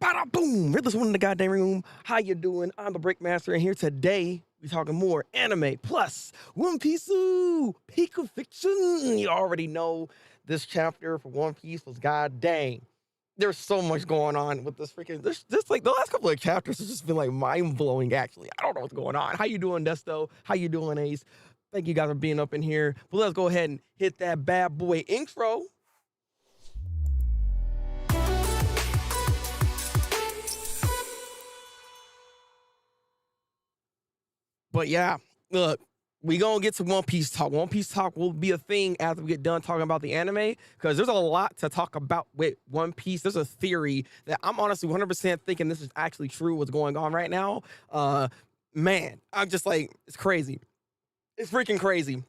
Bada boom! Riddler's one in the goddamn room. How you doing? I'm the Breakmaster, and here today we're talking more anime plus One Piece. Peak of fiction. You already know this chapter for One Piece was god dang. There's so much going on with this freaking. This like the last couple of chapters has just been like mind blowing. Actually, I don't know what's going on. How you doing, Desto? How you doing, Ace? Thank you guys for being up in here. But let's go ahead and hit that bad boy intro. But yeah, look, we gonna get to One Piece talk. One Piece talk will be a thing after we get done talking about the anime, because there's a lot to talk about with One Piece. There's a theory that I'm honestly 100% thinking this is actually true, what's going on right now. Man, I'm just like, it's crazy. It's freaking crazy.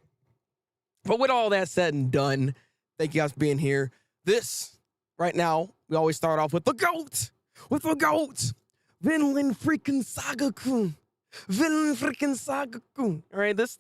But with all that said and done, thank you guys for being here. This, right now, we always start off with the GOAT. With the GOAT. Vinland freaking Saga-kun. Vinland freaking Saga-kun. All right, this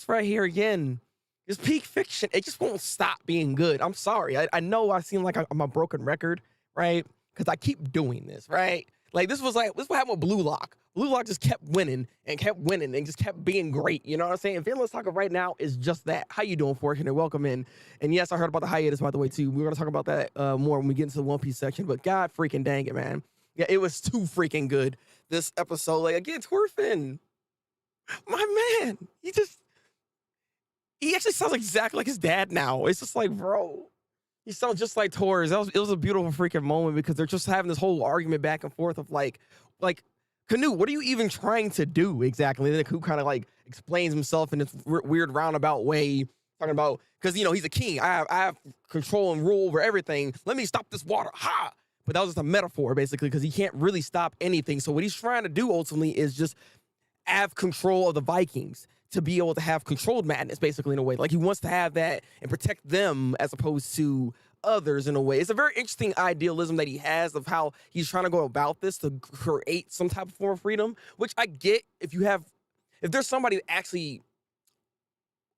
right here again is peak fiction. It just won't stop being good. I'm sorry. I know I seem like I'm a broken record, right? Because I keep doing this, right? Like this what happened with Blue Lock. Blue Lock just kept winning and just kept being great. You know what I'm saying? Vinland Saga right now is just that. How you doing, Fortune? Welcome in. And yes, I heard about the hiatus, by the way, too. We're gonna talk about that more when we get into the One Piece section. But God freaking dang it, man. Yeah, it was too freaking good. This episode, like again, Thorfinn, my man, he actually sounds exactly like his dad now. It's just like, bro, he sounds just like Torres. It was a beautiful freaking moment because they're just having this whole argument back and forth of like, Canute, what are you even trying to do exactly? And then Canute kind of like explains himself in this weird roundabout way, talking about because he's a king. I have control and rule over everything. Let me stop this water. Ha! But that was just a metaphor, basically, because he can't really stop anything. So what he's trying to do ultimately is just have control of the Vikings to be able to have controlled madness, basically, in a way. Like he wants to have that and protect them as opposed to others in a way. It's a very interesting idealism that he has of how he's trying to go about this to create some type of form of freedom, which I get if there's somebody actually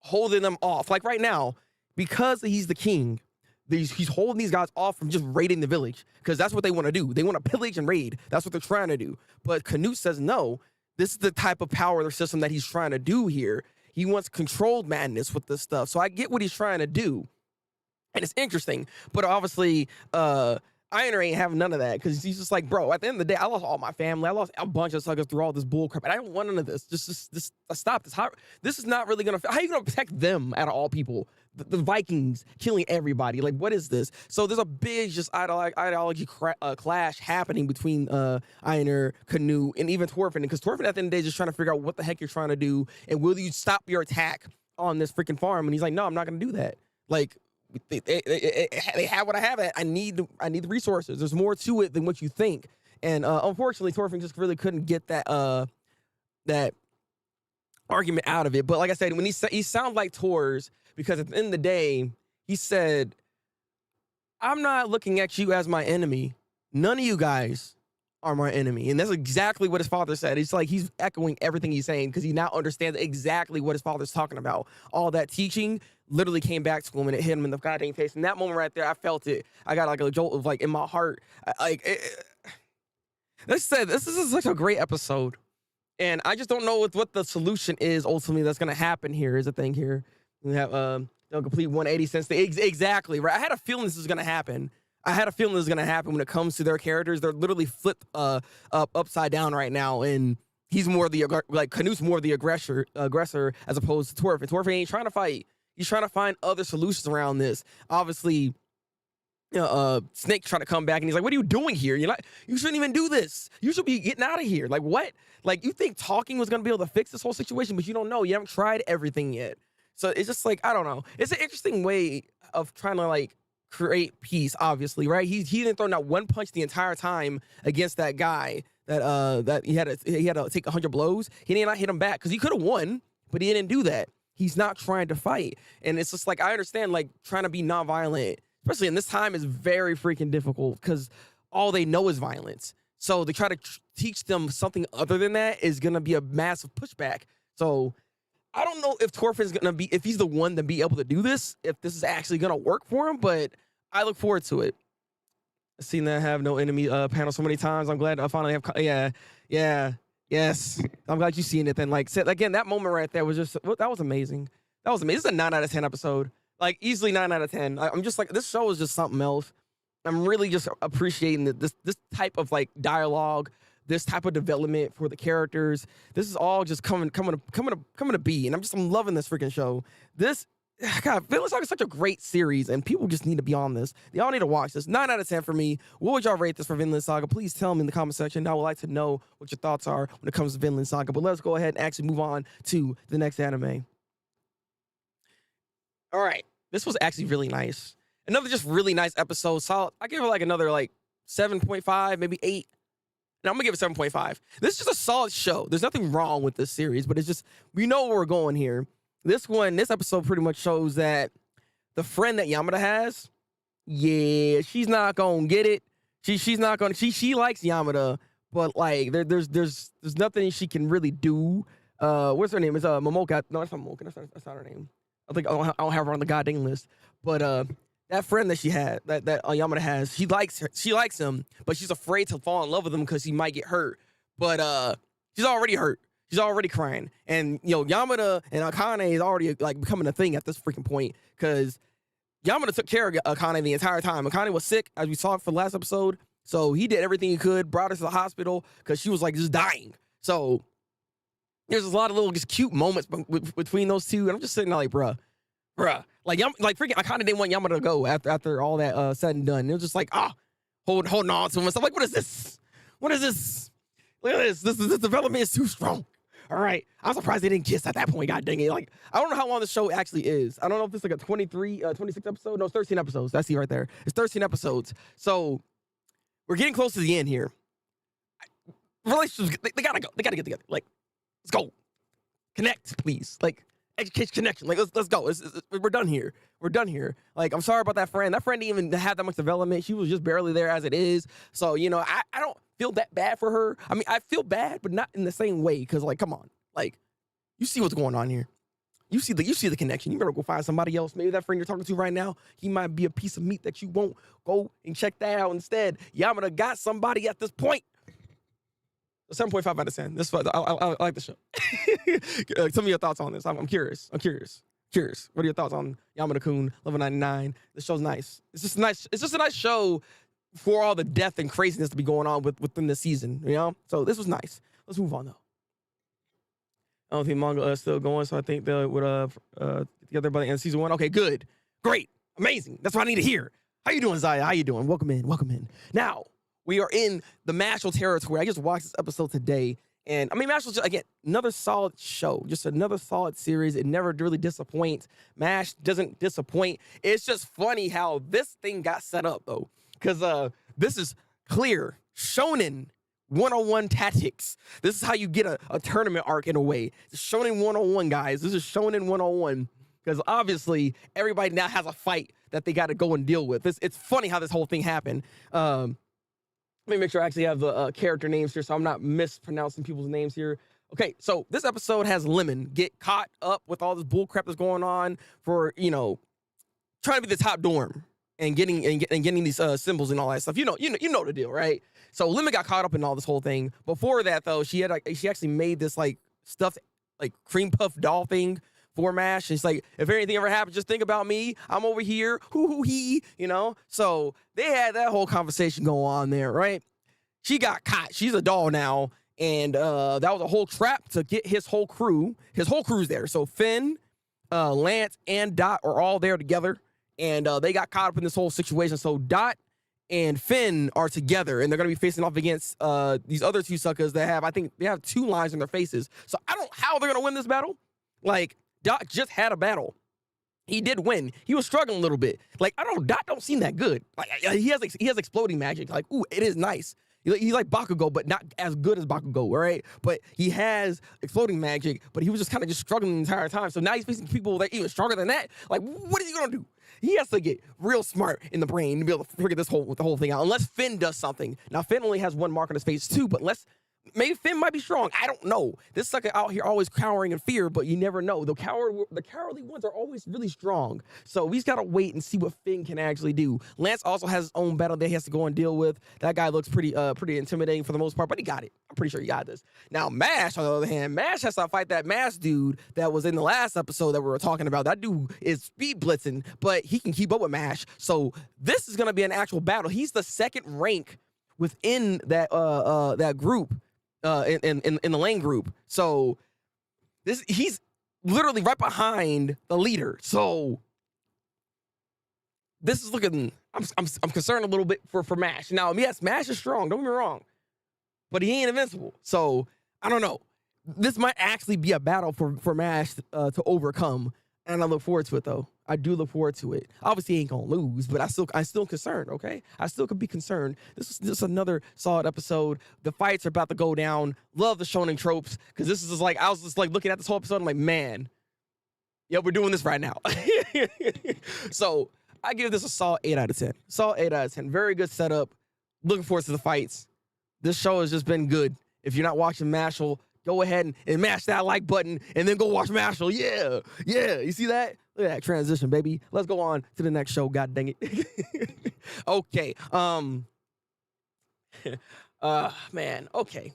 holding them off. Like right now, because he's the king, he's holding these guys off from just raiding the village because that's what they want to do. They want to pillage and raid. That's what they're trying to do. But Canute says, no, this is the type of power or system that he's trying to do here. He wants controlled madness with this stuff. So I get what he's trying to do. And it's interesting. But obviously, Iron ain't having none of that because he's just like, bro, at the end of the day, I lost all my family. I lost a bunch of suckers through all this bull crap. And I don't want none of this. Just stop this. This is not really going to... How are you going to protect them out of all people? The Vikings killing everybody. Like, what is this? So there's a big just ideology clash happening between Einer, Canute, and even Thorfinn. Because Thorfinn at the end of the day is just trying to figure out what the heck you're trying to do. And will you stop your attack on this freaking farm? And he's like, no, I'm not going to do that. Like... They have what I have. I need the resources. There's more to it than what you think. And unfortunately, Thorfinn just really couldn't get that argument out of it. But like I said, when he sounds like Tors, because at the end of the day, he said, I'm not looking at you as my enemy. None of you guys are my enemy. And that's exactly what his father said. It's like he's echoing everything he's saying because he now understands exactly what his father's talking about. All that teaching literally came back to him and it hit him in the goddamn face. And that moment right there, I felt it. I got like a jolt of like in my heart. This is such a great episode. And I just don't know what the solution is ultimately that's going to happen here is the thing here. We have complete 180 cents. Exactly, right? I had a feeling this was going to happen. When it comes to their characters. They're literally flipped upside down right now. And he's more Canute's more the aggressor as opposed to Thorfinn. Thorfinn ain't trying to fight. He's trying to find other solutions around this. Obviously, Snake trying to come back and he's like, what are you doing here? You shouldn't even do this. You should be getting out of here. Like, what? Like, you think talking was going to be able to fix this whole situation, but you don't know. You haven't tried everything yet. So it's just like, I don't know. It's an interesting way of trying to, like, create peace, obviously, right? He didn't throw out one punch the entire time against that guy that he had to take 100 blows. He did not hit him back because he could have won, but he didn't do that. He's not trying to fight. And it's just like, I understand, like, trying to be nonviolent, especially in this time, is very freaking difficult because all they know is violence. So to try to teach them something other than that is going to be a massive pushback. So I don't know if Thorfinn's going to be, if he's the one to be able to do this, if this is actually going to work for him, but I look forward to it. I've seen that have no enemy panel so many times. I'm glad I finally have. Yes. I'm glad you seen it. Then, like, said again, that moment right there was just that was amazing. That was amazing. This is a 9 out of 10 episode. Like, easily 9 out of 10. I'm just like, this show is just something else. I'm really just appreciating this type of like dialogue, this type of development for the characters. This is all just coming to be, and I'm loving this freaking show. This, God, Vinland Saga is such a great series, and people just need to be on this. They all need to watch this. 9 out of 10 for me. What would y'all rate this for Vinland Saga? Please tell me in the comment section. I would like to know what your thoughts are when it comes to Vinland Saga. But let's go ahead and actually move on to the next anime. All right, this was actually really nice. Another just really nice episode. Solid. I give it like another like 7.5, maybe 8. And I'm gonna give it 7.5. This is just a solid show. There's nothing wrong with this series, but it's just, we know where we're going here. This episode pretty much shows that the friend that Yamada has, yeah, she's not gonna get it. She's not gonna. She likes Yamada, but like there's nothing she can really do. What's her name? It's Momoka. No, that's not Momoka. That's not her name. I think I don't have her on the goddamn list. But that friend that she had, that Yamada has, she likes him, but she's afraid to fall in love with him because he might get hurt. But she's already hurt. She's already crying. And Yamada and Akane is already like becoming a thing at this freaking point, because Yamada took care of Akane the entire time. Akane was sick, as we saw for the last episode. So he did everything he could, brought her to the hospital because she was like just dying. So there's a lot of little just cute moments between those two. And I'm just sitting there like, bruh. Like freaking Akane didn't want Yamada to go after all that said and done. It was just like, holding on to him and stuff. Like, what is this? What is this? Look at this. This development is too strong. All right. I'm surprised they didn't kiss at that point. God dang it. Like, I don't know how long the show actually is. I don't know if it's like a 26 episode. No, it's 13 episodes. That's right there. It's 13 episodes. So we're getting close to the end here. Relationships, they gotta go. They gotta get together. Like, let's go. Connect, please. Like, education connection. Like, let's go. We're done here. We're done here. Like, I'm sorry about that friend. That friend didn't even have that much development. She was just barely there as it is. So, I don't feel that bad for her. I mean, I feel bad, but not in the same way. Because, like, come on. Like, you see what's going on here. You see the connection. You better go find somebody else. Maybe that friend you're talking to right now, he might be a piece of meat that you won't. Go and check that out instead. Yamada got somebody at this point. 7.5 out of 10. This I like the show. Tell me your thoughts on this. I'm curious. What are your thoughts on Yamada-kun, Level 99? This show's nice. It's just a nice show for all the death and craziness to be going on within the season. So this was nice. Let's move on though. I don't think manga is still going, so I think they would get together by the end of season 1. Okay, good, great, amazing. That's what I need to hear. How you doing, Zaya? How you doing? Welcome in. Now, we are in the Mashle territory. I just watched this episode today, and I mean, Mashle's just, again, another solid show, just another solid series. It never really disappoints. MASH doesn't disappoint. It's just funny how this thing got set up, though, because this is clear shonen 101 tactics. This is how you get a tournament arc in a way. It's shonen 101, guys. This is shonen 101, because obviously everybody now has a fight that they got to go and deal with. It's funny how this whole thing happened. Let me make sure I actually have the character names here so I'm not mispronouncing people's names here. Okay, so this episode has Lemon get caught up with all this bull crap that's going on for, trying to be the top dorm and getting these symbols and all that stuff. You know the deal, right? So Lemon got caught up in all this whole thing. Before that, though, she actually made this like stuffed like cream puff doll thing for MASH. It's like, if anything ever happens, just think about me. I'm over here. Hee. So they had that whole conversation go on there, right? She got caught. She's a doll now. And that was a whole trap to get his whole crew. His whole crew's there. So Finn, Lance, and Dot are all there together. And they got caught up in this whole situation. So Dot and Finn are together, and they're going to be facing off against these other two suckers that have, I think, they have 2 lines in their faces. So I don't know how they're going to win this battle. Like, Dot just had a battle. He did win. He was struggling a little bit. Like, I don't know, Dot don't seem that good. Like, he has exploding magic. Like, ooh, it is nice. He's like Bakugo, but not as good as Bakugo, right? But he has exploding magic, but he was just kind of just struggling the entire time. So now he's facing people that are even stronger than that. Like, what is he gonna do? He has to get real smart in the brain to be able to figure the whole thing out. Unless Finn does something. Now, Finn only has 1 mark on his face too, but unless Maybe Finn might be strong. I don't know. This sucker out here always cowering in fear, but you never know. The cowardly ones are always really strong. So we just gotta wait and see what Finn can actually do. Lance also has his own battle that he has to go and deal with. That guy looks pretty intimidating for the most part, but he got it. I'm pretty sure he got this. Now Mash, on the other hand, Mash has to fight that masked dude that was in the last episode that we were talking about. That dude is speed blitzing, but he can keep up with Mash. So this is gonna be an actual battle. He's the second rank within that group. In the lane group. So he's literally right behind the leader. So this is looking, I'm concerned a little bit for Mash. Now, yes, Mash is strong, don't get me wrong, but he ain't invincible. So I don't know. This might actually be a battle for Mash to overcome. And I look forward to it, though. I do look forward to it. Obviously, he ain't gonna lose, but I'm still concerned. Okay, I still could be concerned. This is another solid episode. The fights are about to go down. Love the shonen tropes because this is just like I was just like looking at this whole episode. I'm like, man, yeah, we're doing this right now. So I give this a solid 8 out of 10. Solid 8 out of 10. Very good setup. Looking forward to the fights. This show has just been good. If you're not watching Mashle, go ahead and mash that like button and then go watch Mashle. Yeah. You see that? Look at that transition, baby. Let's go on to the next show. God dang it. Okay. Man. Okay.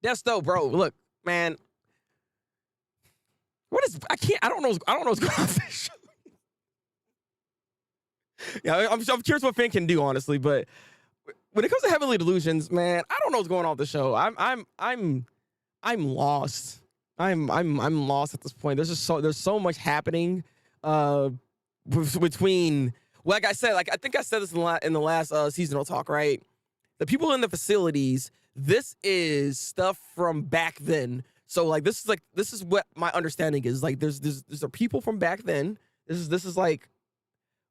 That's though, bro. Look, man. I don't know what's going on with this show. Yeah, I'm curious what Finn can do, honestly, but when it comes to Heavenly Delusions, man, I don't know what's going on with the show. I'm lost. I'm lost at this point. There's so much happening between, like I said, like I think I said this in the last seasonal talk, right? The people in the facilities, this is stuff from back then. So like this is what my understanding is. Like there's are people from back then. This is like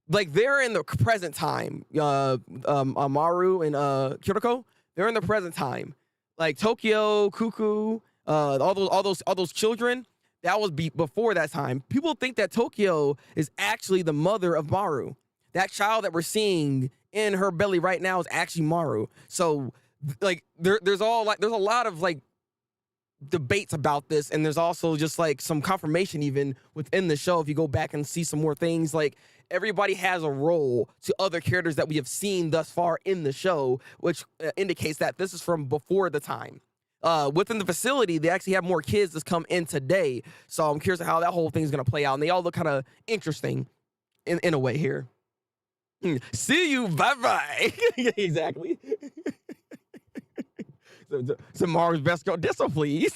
they're in the present time. Maru and Kiriko, they're in the present time. Like Tokyo, Cuckoo, all those children, that was before that time. People think that Tokyo is actually the mother of Maru. That child that we're seeing in her belly right now is actually Maru. So like there's a lot of like debates about this, and there's also just like some confirmation even within the show. If you go back and see some more things, like everybody has a role to other characters that we have seen thus far in the show, which indicates that this is from before the time. Within the facility, they actually have more kids that's come in today. So I'm curious how that whole thing's gonna play out, and they all look kind of interesting in a way here. See you, bye. Exactly. So Maru's best girl, this one, please.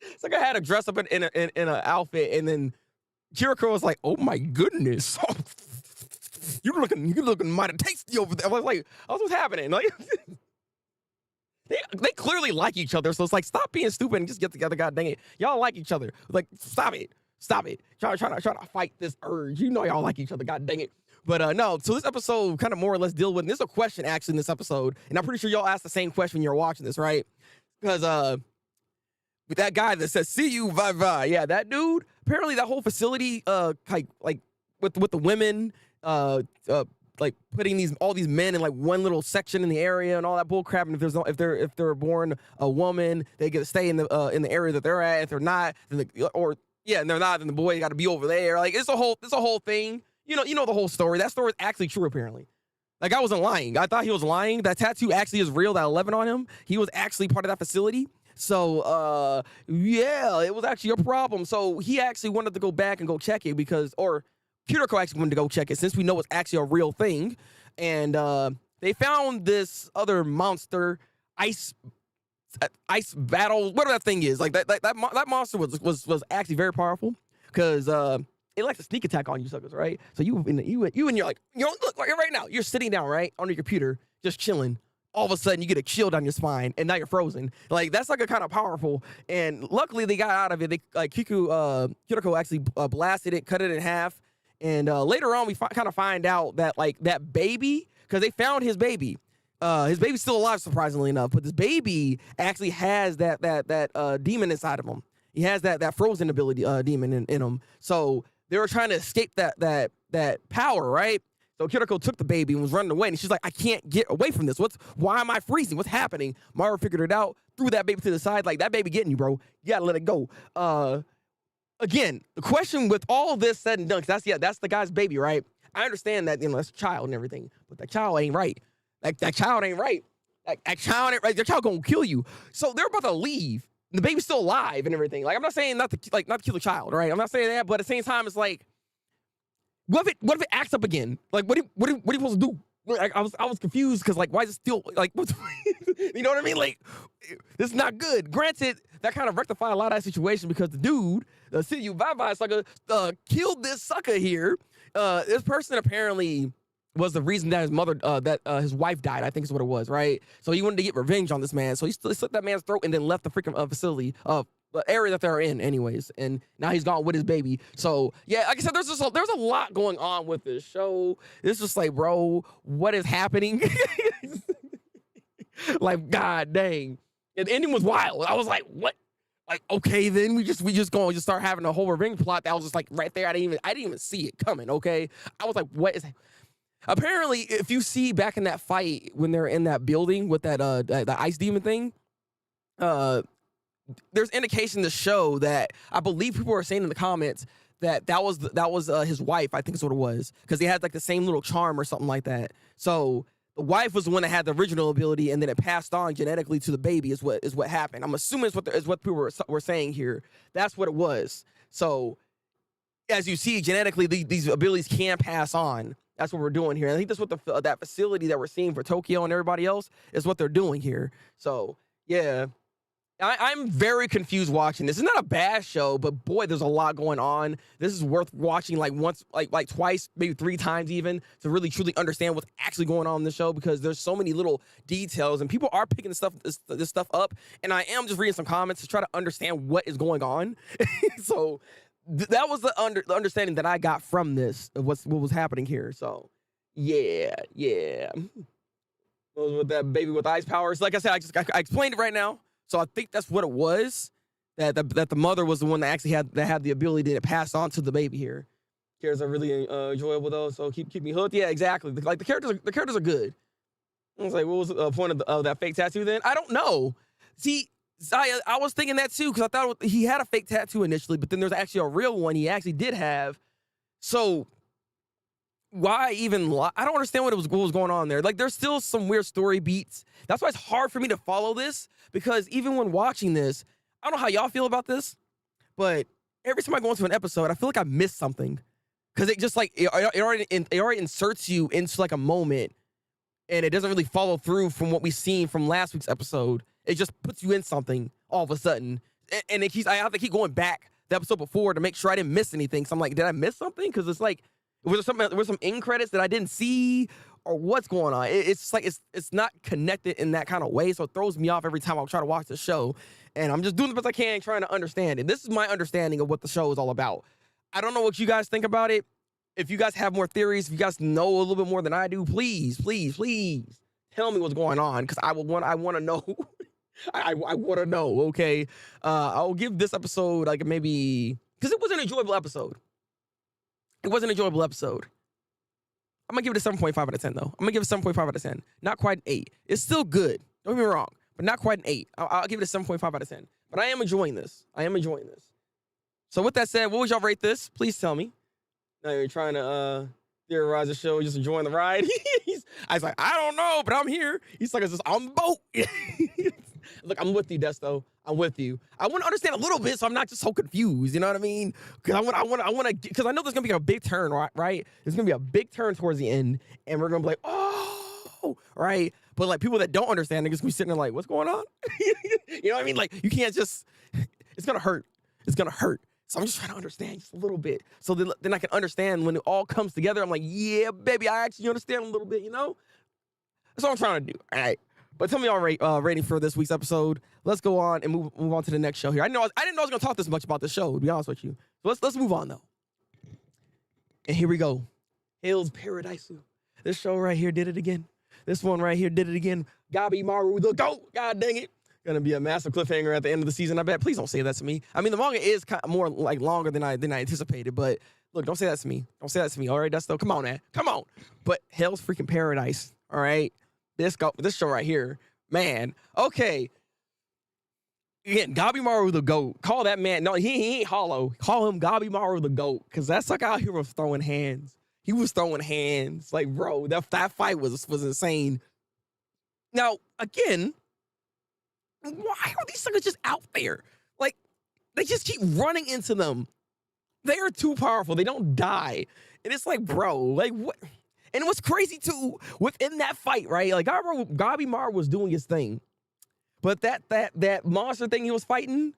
It's like I had to dress up in an outfit, and then Kiriko was like, "Oh my goodness, you're looking mighty tasty over there." I was like, "What's happening?" Like, they clearly like each other, so it's like, stop being stupid and just get together. God dang it, y'all like each other. Like, stop it. Try to fight this urge. You know y'all like each other. God dang it. But no, so this episode kind of more or less deal with, and there's a question actually in this episode, and I'm pretty sure y'all asked the same question when you're watching this, right? Because with that guy that says, "See you, bye." Yeah, that dude, apparently that whole facility, like with the women, like putting all these men in like one little section in the area and all that bull crap. And if they're born a woman, they get to stay in the area that they're at. If they're not, then and they're not, then the boy got to be over there. Like it's a whole thing. You know the whole story. That story is actually true, apparently. Like, I wasn't lying. I thought he was lying. That tattoo actually is real, that 11 on him. He was actually part of that facility. So, yeah, it was actually a problem. So he actually wanted to go back and go check it or Kiriko actually wanted to go check it since we know it's actually a real thing. And they found this other monster, ice battle, whatever that thing is. Like, that monster was actually very powerful because it likes to sneak attack on you suckers, right? So you and you're like, look right now, you're sitting down, right, on your computer, just chilling. All of a sudden, you get a chill down your spine, and now you're frozen. Like, that's like a kind of powerful. And luckily, they got out of it. They Kiriko actually blasted it, cut it in half. And later on, we kind of find out that like that baby, because they found his baby. His baby's still alive, surprisingly enough. But this baby actually has that demon inside of him. He has that frozen ability demon in him. So they were trying to escape that power, right? So Kiriko took the baby and was running away, and she's like, I can't get away from this. Why am I freezing? What's happening? Maru figured it out, threw that baby to the side, like, that baby getting you, bro. You gotta let it go. Again, the question with all this said and done, because that's the guy's baby, right? I understand that, that's a child and everything, but that child ain't right. Like, that child ain't right. That child ain't right. That child gonna kill you. So they're about to leave. The baby's still alive and everything. Like, I'm not saying not to kill the child, right? I'm not saying that, but at the same time, it's like, what if it acts up again? Like, what are you supposed to do? Like, I was confused because, like, why is it still, like, what's, you know what I mean? Like, this is not good. Granted, that kind of rectified a lot of that situation because the dude, the City Bye sucker, killed this sucker here. This person apparently was the reason that his mother, his wife died, I think is what it was, right? So he wanted to get revenge on this man. So he slit that man's throat and then left the freaking facility, the area that they're in anyways. And now he's gone with his baby. So yeah, like I said, there's a lot going on with this show. It's just like, bro, what is happening? Like, god dang. And the ending was wild. I was like, what? Like, okay, then we just gonna start having a whole revenge plot that was just like right there. I didn't even see it coming. Okay, I was like, what is? Apparently, if you see back in that fight when they're in that building with that the ice demon thing, there's indication to show that I believe people are saying in the comments that was his wife. I think is what it was, because they had like the same little charm or something like that. So the wife was the one that had the original ability, and then it passed on genetically to the baby. Is what happened. I'm assuming is what people were saying here. That's what it was. So as you see, genetically these abilities can pass on. That's what we're doing here. And I think that's what that facility that we're seeing for Tokyo and everybody else is what they're doing here. So yeah. I'm very confused watching this. It's not a bad show, but boy, there's a lot going on. This is worth watching like once, like twice, maybe 3 times even, to really truly understand what's actually going on in the show, because there's so many little details and people are picking this stuff up. And I am just reading some comments to try to understand what is going on. So that was the understanding that I got from this of what was happening here. So yeah. With that baby with ice powers, like I said, I explained it right now. So I think that's what it was. That the mother was the one that actually had the ability to pass on to the baby here. Characters are really enjoyable though, so keep me hooked. Yeah, exactly. Like the characters are good. I was like, what was the point of that fake tattoo then? I don't know. See, I was thinking that too, because I thought he had a fake tattoo initially, but then there's actually a real one he actually did have. So why even lie? I don't understand what was going on there. Like, there's still some weird story beats. That's why it's hard for me to follow this, because even when watching this, I don't know how y'all feel about this, but every time I go into an episode, I feel like I missed something, because it just like it already inserts you into like a moment, and it doesn't really follow through from what we've seen from last week's episode. It just puts you in something all of a sudden, and I have to keep going back the episode before to make sure I didn't miss anything. So I'm like, did I miss something? Because it's like, was there some end credits that I didn't see, or what's going on? It's like it's not connected in that kind of way, so it throws me off every time I try to watch the show. And I'm just doing the best I can, trying to understand it. This is my understanding of what the show is all about. I don't know what you guys think about it. If you guys have more theories, if you guys know a little bit more than I do, please tell me what's going on, because I want to know. I want to know. Okay, I'll give this episode like maybe, because it was an enjoyable episode. It was an enjoyable episode. I'm going to give it a 7.5 out of 10, though. I'm going to give it a 7.5 out of 10. Not quite an 8. It's still good. Don't get me wrong, but not quite an 8. I'll give it a 7.5 out of 10. But I am enjoying this. So with that said, what would y'all rate this? Please tell me. Now you're trying to theorize the show, just enjoying the ride. I was like, I don't know, but I'm here. He's like, it's just on the boat. Look, I'm with you, Desto. I'm with you. I want to understand a little bit, so I'm not just so confused. You know what I mean? Because because I know there's gonna be a big turn, right? There's gonna be a big turn towards the end, and we're gonna be like, oh, right. But like people that don't understand, they're just gonna be sitting there like, what's going on? You know what I mean? Like, you can't just. It's gonna hurt. So I'm just trying to understand just a little bit, so then I can understand when it all comes together. I'm like, yeah, baby, I actually understand a little bit. You know, that's what I'm trying to do. All right. But tell me your rating for this week's episode. Let's go on and move on to the next show here. I didn't know I was going to talk this much about this show, to be honest with you. So let's move on, though. And here we go. Hell's Paradise. This show right here did it again. This one right here did it again. Gabi Maru, the GOAT. God dang it. Going to be a massive cliffhanger at the end of the season, I bet. Please don't say that to me. I mean, the manga is kind of more like longer than I anticipated, but Look, don't say that to me. Don't say that to me. All right, that's still. Come on, man. Come on. But Hell's freaking Paradise. All right, this show right here, man. Okay. Again, Gabimaru the GOAT. Call that man. No, he ain't hollow. Call him Gabimaru the GOAT, because that sucker out here was throwing hands. He was throwing hands. Like, bro, that fight was insane. Now, again, why are these suckers just out there? Like, they just keep running into them. They are too powerful. They don't die. And it's like, bro, like, what? And what's crazy, too, within that fight, right? Like, Gabimaru was doing his thing. But that monster thing he was fighting,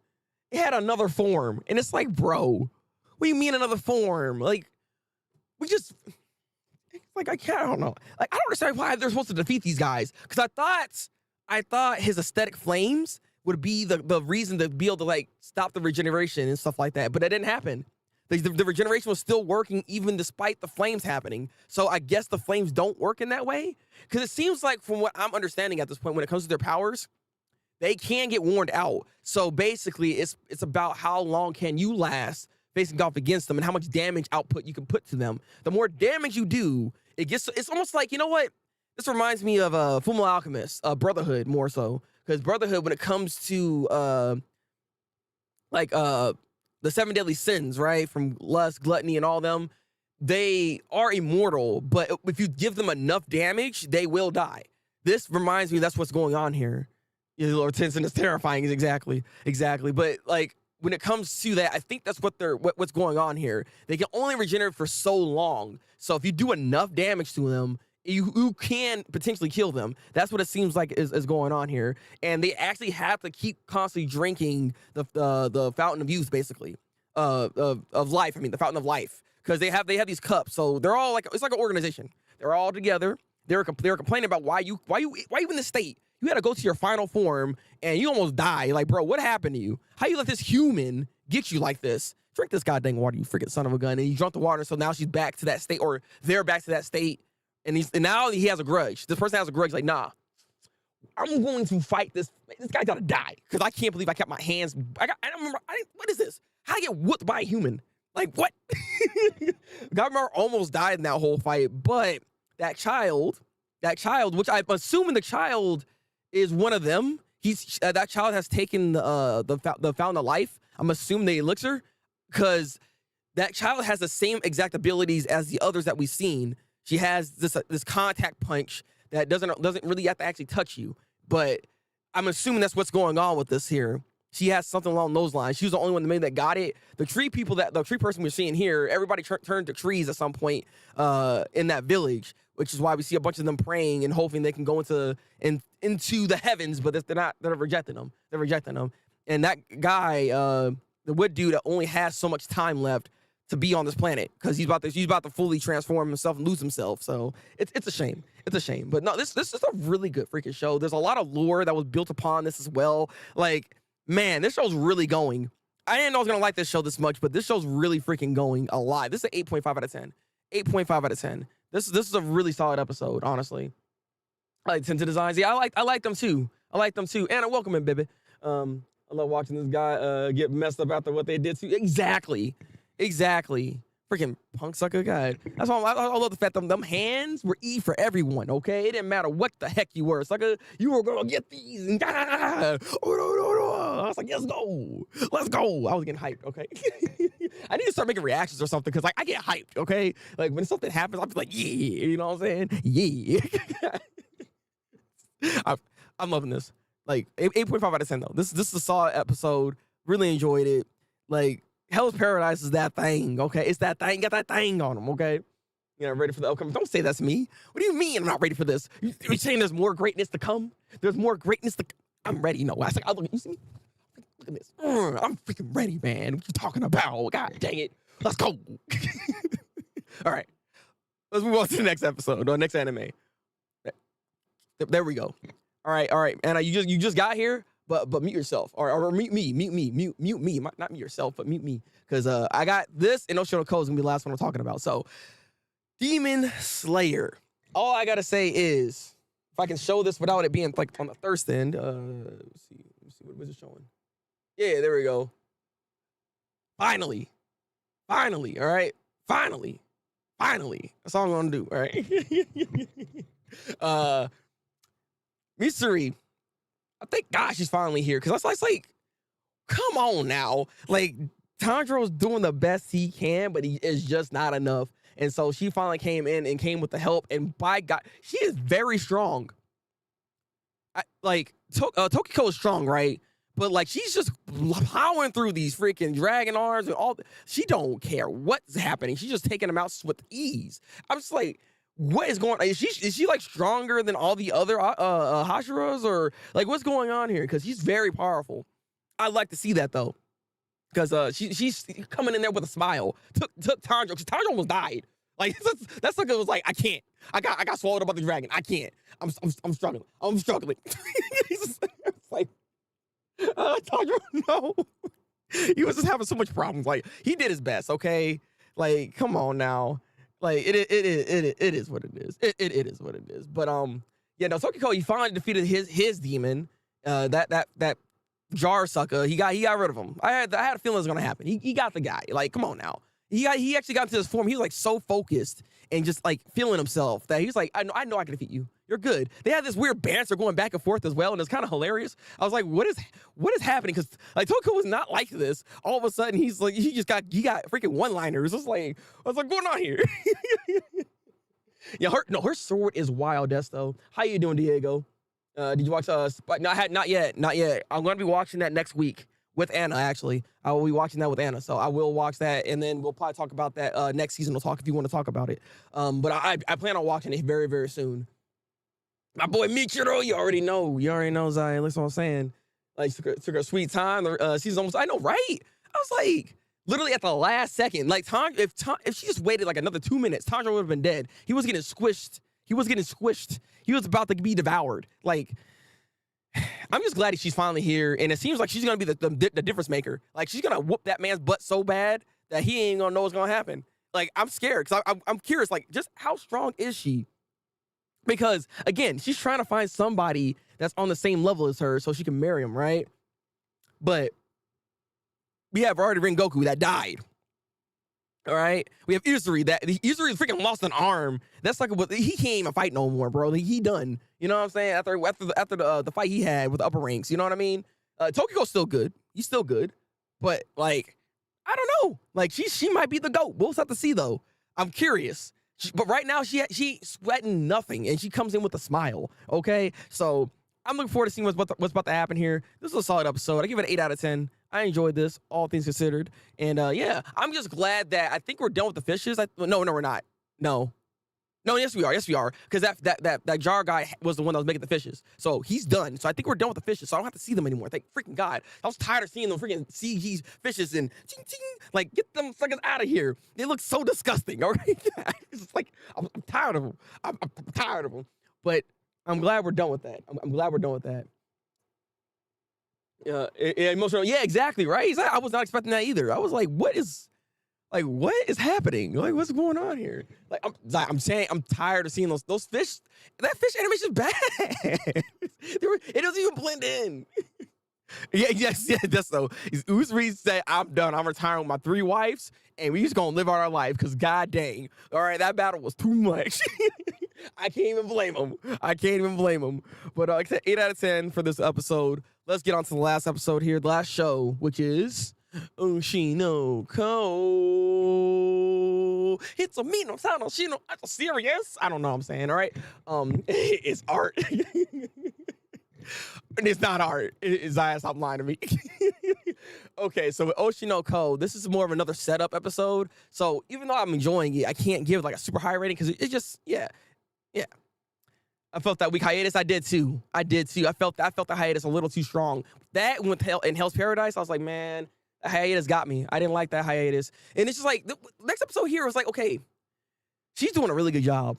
it had another form. And it's like, bro, what do you mean another form? Like, we just, like, I don't know. Like, I don't understand why they're supposed to defeat these guys. Because I thought his aesthetic flames would be the reason to be able to, like, stop the regeneration and stuff like that. But that didn't happen. The regeneration was still working even despite the flames happening. So I guess the flames don't work in that way. Because it seems like, from what I'm understanding at this point, when it comes to their powers, they can get worn out. So basically, it's about how long can you last facing off against them and how much damage output you can put to them. The more damage you do, it's almost like, you know what? This reminds me of Fullmetal Alchemist, Brotherhood more so. Because Brotherhood, when it comes to the 7 deadly sins, right? From lust, gluttony, and all them, they are immortal, but if you give them enough damage, they will die. This reminds me that's what's going on here. Yeah, Lord Tenson is terrifying, exactly. But like, when it comes to that, I think that's what's going on here. They can only regenerate for so long. So if you do enough damage to them, you can potentially kill them. That's what it seems like is going on here. And they actually have to keep constantly drinking the fountain of youth, basically, of life. I mean, the fountain of life, because they have these cups. So they're all like, it's like an organization. They're all together. They were complaining about why you in this state. You had to go to your final form and you almost die. Like, bro, what happened to you? How you let this human get you like this? Drink this goddamn water, you freaking son of a gun. And you drunk the water, so now she's back to that state, or they're back to that state. And now he has a grudge. This person has a grudge. Like, nah, I'm going to fight this. This guy gotta die, because I can't believe I kept my hands. I don't remember. What is this? How do I get whooped by a human? Like, what? Gabimaru almost died in that whole fight, but that child, which I'm assuming the child is one of them. That child has taken the fountain of life. I'm assuming the elixir, because that child has the same exact abilities as the others that we've seen. She has this contact punch that doesn't really have to actually touch you. But I'm assuming that's what's going on with this here. She has something along those lines. She was the only one that got it. The tree person we're seeing here, everybody turned to trees at some point in that village, which is why we see a bunch of them praying and hoping they can go into the heavens, but they're rejecting them. They're rejecting them. And that guy, the wood dude, only has so much time left to be on this planet, because he's about to fully transform himself and lose himself. So it's a shame. It's a shame. But no, this is a really good freaking show. There's a lot of lore that was built upon this as well. Like, man, this show's really going. I didn't know I was gonna like this show this much, but this show's really freaking going a lot. This is an 8.5 out of 10. 8.5 out of 10. This is a really solid episode, honestly. I like Tinted Designs. Yeah, I like them too. I like them too. Anna, welcome in, baby. I love watching this guy get messed up after what they did to you. Exactly. Freaking punk sucker guy. That's why I love the fact that them hands were E for everyone, okay? It didn't matter what the heck you were. Sucker, you were gonna get these. And I was like, let's go. I was getting hyped, okay? I need to start making reactions or something, because like, I get hyped, okay? Like, when something happens, I'll be like, yeah, you know what I'm saying? Yeah. I'm loving this. Like, 8.5 out of 10 though. This is a solid episode. Really enjoyed it. Like, Hell's Paradise is that thing, okay? It's that thing. Got that thing on them, okay? You know, ready for the outcome. Don't say that's me. What do you mean I'm not ready for this? You're saying there's more greatness to come? There's more greatness to come? I'm ready. No, I was like, look, you see me? Look at this. I'm freaking ready, man. What you talking about? God dang it. Let's go. All right. Let's move on to the next episode, or next anime. There we go. All right. Anna, you just got here, but mute yourself, or mute me, not mute yourself, but mute me, because I got this, and Ocean Code is gonna be the last one I'm talking about. So, Demon Slayer. All I gotta say is, if I can show this without it being like on the thirst end, let's see what was it showing? Yeah, there we go. Finally, all right. Finally. Finally. That's all I'm gonna do, all right? Missouri, I thank God she's finally here, because that's like, come on now. Like, Tanjiro's doing the best he can, but he is just not enough. And so she finally came in and came with the help, and by God, she is very strong. Tokiko is strong, right? But like, she's just plowing through these freaking dragon arms and all. She don't care what's happening. She's just taking them out with ease. I'm just like, what is going on? Is she like stronger than all the other Hashiras, or like, what's going on here? Because she's very powerful. I like to see that though, because she's coming in there with a smile. Took Tanjiro, because Tanjiro almost died. Like, that's like, it was like, I can't. I got swallowed up by the dragon. I can't. I'm struggling. I'm struggling. It's like, Tanjiro, no. He was just having so much problems. Like, he did his best, okay? Like, come on now. Like, it is what it is. It is what it is. But yeah, no, Tokiko, he finally defeated his demon. That jar sucker. He got rid of him. I had a feeling it was gonna happen. He got the guy. Like, come on now. He actually got into this form. He was like so focused and just like feeling himself that he's like, I know I can defeat you. You're good. They had this weird banter going back and forth as well, and it's kind of hilarious. I was like, what is happening? Because like, Tokyo was not like this. All of a sudden, he's like, he got freaking one-liners. It's like, what's like going on here? Yeah, her sword is wild, Desto. How you doing, Diego? Did you watch not yet. I'm gonna be watching that next week with Anna, actually. I will be watching that with Anna. So I will watch that, and then we'll probably talk about that next season. We'll talk if you want to talk about it. But I plan on watching it very, very soon. My boy Michiro, you already know, Zion. That's what I'm saying. Like, took her sweet time. She's almost, I know, right? I was like, literally at the last second. Like, if she just waited like another 2 minutes, Tanjiro would have been dead. He was getting squished. He was about to be devoured. Like, I'm just glad she's finally here, and it seems like she's gonna be the difference maker. Like, she's gonna whoop that man's butt so bad that he ain't gonna know what's gonna happen. Like, I'm scared, because I'm curious, like, just how strong is she? Because, again, she's trying to find somebody that's on the same level as her so she can marry him, right? But we have already Rengoku that died. All right? We have Izuri freaking lost an arm. That's like, he can't even fight no more, bro. He done. You know what I'm saying? After the fight he had with the upper ranks, you know what I mean? Tokiko's still good. He's still good. But, like, I don't know. Like, she might be the GOAT. We'll have to see, though. I'm curious. But right now, she sweating nothing, and she comes in with a smile, okay? So I'm looking forward to seeing what's about to happen here. This was a solid episode. I give it an 8 out of 10. I enjoyed this, all things considered. And, yeah, I'm just glad that I think we're done with the fishes. No, we're not. No, yes, we are. Because that jar guy was the one that was making the fishes. So he's done. So I think we're done with the fishes. So I don't have to see them anymore. Thank freaking God. I was tired of seeing them freaking CG fishes and ching, ching, like, get them suckers out of here. They look so disgusting. All right. It's like, I'm tired of them. I'm tired of them. But I'm glad we're done with that. I'm glad we're done with that. Emotional. Yeah, exactly. Right. I was not expecting that either. I was like, what is happening? Like, what's going on here? Like, I'm saying, I'm tired of seeing those fish. That fish animation is bad. It doesn't even blend in. Yes, that's so. Uzuri said, I'm done. I'm retiring with my 3 wives, and we just gonna live our life, because god dang. All right, that battle was too much. I can't even blame him. But like I said, 8 out of 10 for this episode. Let's get on to the last episode here, the last show, which is Oshino Ko. It's a Mino Sano Shino. That's serious. I don't know what I'm saying, all right? It's art. And it's not art. Zaya, stop lying to me. Okay, so with Oshino Ko, this is more of another setup episode. So even though I'm enjoying it, I can't give like a super high rating, because it just, yeah. I felt that week hiatus. I did too. I felt the hiatus a little too strong. That went in Hell's Paradise. I was like, man, the hiatus got me. I didn't like that hiatus. And it's just like, the next episode here was like, okay, she's doing a really good job.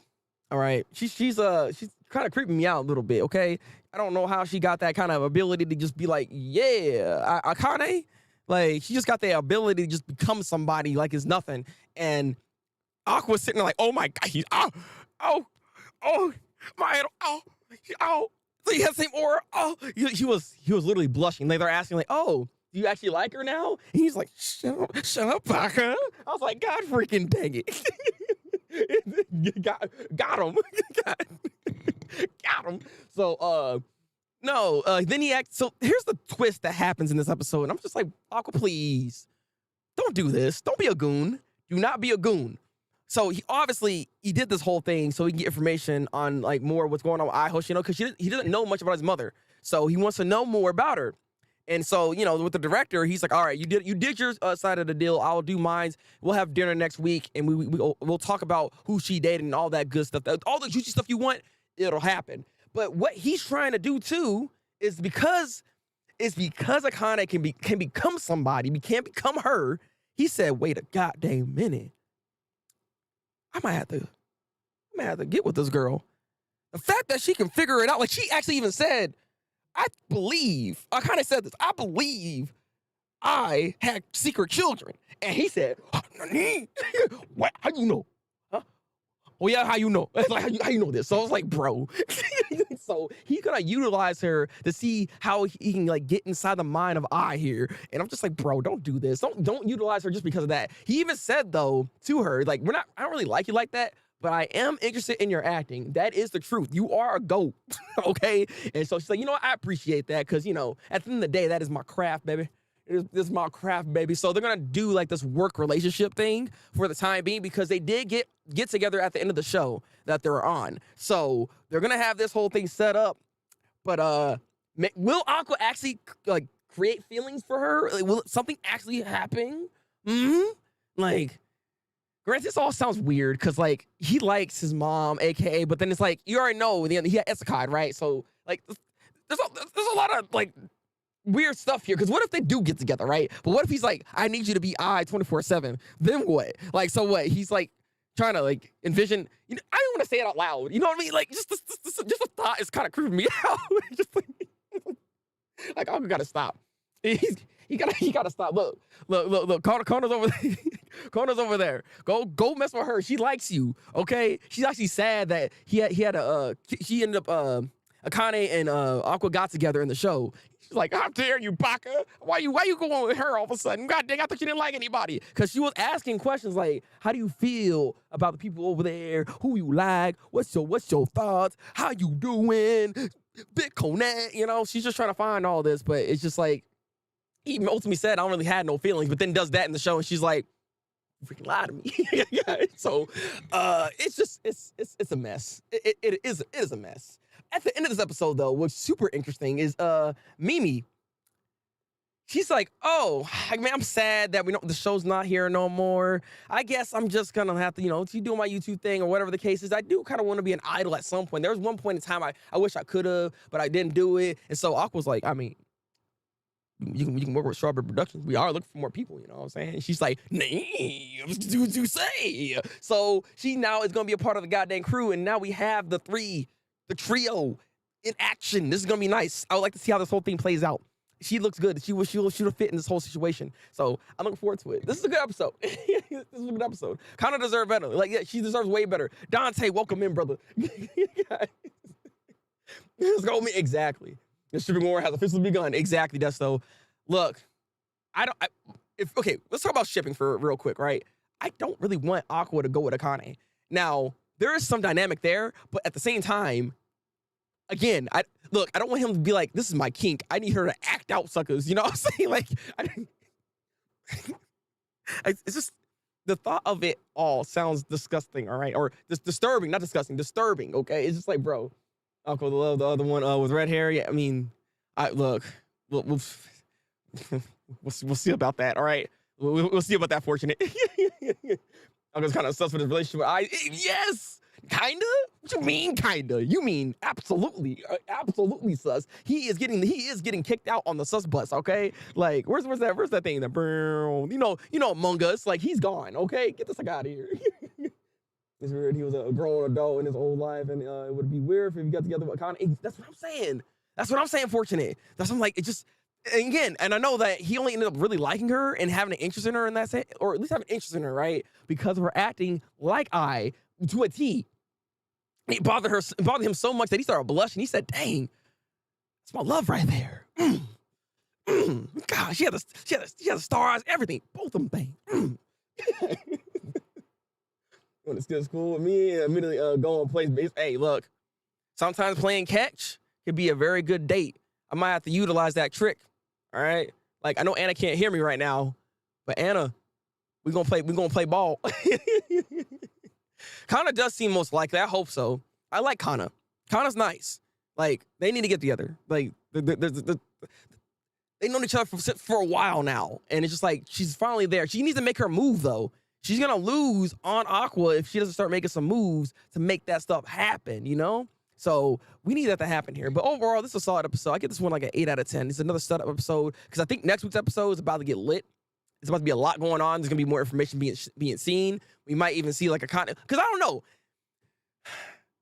All right. She's kind of creeping me out a little bit, okay? I don't know how she got that kind of ability to just be like, yeah, Akane. Like, she just got the ability to just become somebody like it's nothing. And Aqua's sitting there like, oh my God, he's, my idol, so he has the same aura. He was literally blushing. Like, they're asking, like, oh, Do you actually like her now? And he's like, shut up, Baka. I was like, God freaking dang it. got him. got him. So, no, then he acts. So here's the twist that happens in this episode. And I'm just like, Aqua, please, don't do this. Don't be a goon. Do not be a goon. So he did this whole thing so he can get information on like more what's going on with Aihoshi, because he doesn't know much about his mother. So he wants to know more about her. And so, with the director, he's like, all right, you did your side of the deal. I'll do mine. We'll have dinner next week, and we'll talk about who she dated and all that good stuff. All the juicy stuff you want, it'll happen. But what he's trying to do too is because Akane can become somebody, he can't become her. He said, wait a goddamn minute. I might have to get with this girl. The fact that she can figure it out, like she actually even said, I kind of said this, I believe I had secret children. And he said, what? How you know? Huh? Oh yeah, how you know? It's like, how you know this? So I was like, bro. So he's gonna utilize her to see how he can like get inside the mind of I here. And I'm just like, bro, don't do this. Don't utilize her just because of that. He even said though to her, like, I don't really like you like that, but I am interested in your acting. That is the truth. You are a GOAT, okay? And so she's like, I appreciate that because, at the end of the day, that is my craft, baby. This is my craft, baby. So they're going to do like this work relationship thing for the time being because they did get together at the end of the show that they're on. So they're going to have this whole thing set up. But will Aqua actually like create feelings for her? Like, will something actually happen? Like, granted, this all sounds weird because like he likes his mom, aka, but then it's like you already know he had Isekai, right? So like there's a lot of like weird stuff here because what if they do get together, right? But what if he's like, I need you to be 24/7? Then what? Like, so what? He's like trying to like envision. I don't want to say it out loud. You know what I mean? Like just a thought is kind of creeping me out. Just like I gotta stop. He gotta stop. Look. Kono's over there. Kono's over there. Go mess with her. She likes you. Okay. She's actually sad that she ended up Akane and Aqua got together in the show. She's like, how dare you, Baka? Why you going with her all of a sudden? God dang, I thought you didn't like anybody. Because she was asking questions like, how do you feel about the people over there? Who you like? What's your thoughts? How you doing? Big Konet, she's just trying to find all this, but it's just like, he ultimately said, I don't really have no feelings, but then does that in the show, and she's like, you freaking lie to me. Yeah. So it's a mess. It is a mess. At the end of this episode, though, what's super interesting is Mimi. She's like, oh, man, I'm sad that the show's not here no more. I guess I'm just gonna have to, keep doing my YouTube thing or whatever the case is. I do kind of want to be an idol at some point. There was one point in time I wish I could have, but I didn't do it. And so Aqua's like, I mean, you can work with Strawberry Productions. We are looking for more people, you know what I'm saying? And she's like, nay, do what you say. So she now is gonna be a part of the goddamn crew, and now we have the trio in action. This is gonna be nice. I would like to see how this whole thing plays out. She looks good. She'll fit in this whole situation. So I'm looking forward to it. This is a good episode. This is a good episode. Kind of deserve better. Like, yeah, she deserves way better. Dante, welcome in, brother. Let's go with me. Exactly. The shipping war has officially begun. Exactly, Desto. Look, let's talk about shipping for real quick, right? I don't really want Aqua to go with Akane. Now, there is some dynamic there, but at the same time, again, I don't want him to be like, this is my kink. I need her to act out suckers. You know what I'm saying? Like, it's just, the thought of it all sounds disgusting, all right? Or disturbing, not disgusting, disturbing, okay? It's just like, bro, Uncle Love, the other one with red hair. Yeah, I mean, we'll see about that, all right? We'll see about that, fortunate. I was kind of obsessed with his relationship with yes! Kinda? What you mean, kinda? You mean absolutely, absolutely sus. He is getting kicked out on the sus bus, okay? Like, where's that thing? Among Us, like, he's gone, okay? Get this guy out of here. It's weird. He was a grown adult in his old life, and it would be weird if he got together with Akane. That's what I'm saying. That's what I'm saying, fortunate. That's what I'm like, it just, and again, and I know that he only ended up really liking her and having an interest in her in that sense, or at least having an interest in her, right? Because of her acting like to a T. It bothered him so much that he started blushing. He said, dang, that's my love right there. God, she had the star eyes, everything. Both of them things. When it's good school with me, immediately go and play base. Hey, look, sometimes playing catch can be a very good date. I might have to utilize that trick. All right. Like, I know Anna can't hear me right now, but Anna, we're gonna play ball. Kana does seem most likely. I hope so. I like Kana. Kana's nice. Like, they need to get together. Like, they known each other for a while now, and it's just like she's finally there. She needs to make her move though. She's gonna lose on Aqua if she doesn't start making some moves to make that stuff happen, you know? So we need that to happen here. But overall, this is a solid episode. I get this one like an 8 out of 10. It's another setup episode because I think next week's episode is about to get lit. It's about to be a lot going on. There's gonna be more information being seen. We might even see like a con, because I don't know.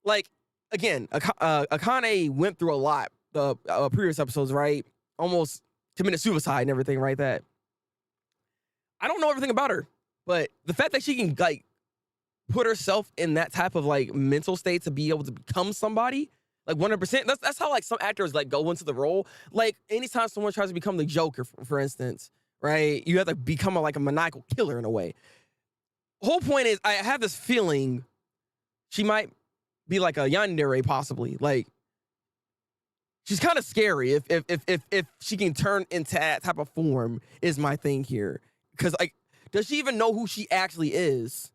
Like, again, Akane went through a lot the previous episodes, right? Almost committed suicide and everything, right? That I don't know everything about her, but the fact that she can like put herself in that type of like mental state to be able to become somebody like 100%. That's how like some actors like go into the role. Like anytime someone tries to become the Joker, for instance, right? You have to become a maniacal killer in a way. Whole point is I have this feeling she might be like a yandere possibly. Like she's kind of scary if she can turn into that type of form is my thing here. Because like, does she even know who she actually is?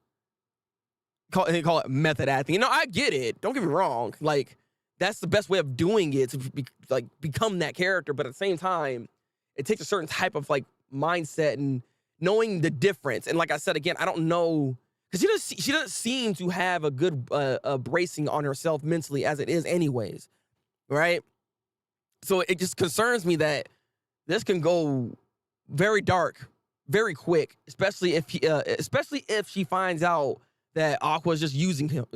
They call it method acting. You know, I get it. Don't get me wrong. Like, that's the best way of doing it, to become that character. But at the same time, it takes a certain type of like mindset and knowing the difference. And like I said again, I don't know, because she doesn't seem to have a good bracing on herself mentally as it is, anyways, right? So it just concerns me that this can go very dark, very quick, especially if she finds out that Aqua's just using her.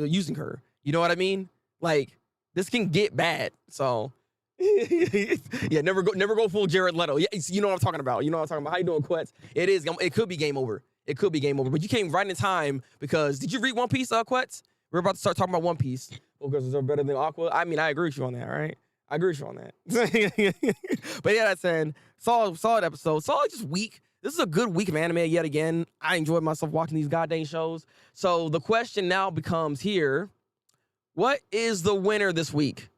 You know what I mean? Like, this can get bad. So yeah, never go full Jared Leto. Yeah, you know what I'm talking about. How you doing, Quetz? It could be game over. It could be game over. But you came right in time because did you read One Piece, Quetz? We're about to start talking about One Piece. Well, because they're better than Aqua. I mean, I agree with you on that, all right? I agree with you on that. But yeah, that's saying solid episode. Solid just week. This is a good week of anime yet again. I enjoyed myself watching these goddamn shows. So the question now becomes here, what is the winner this week?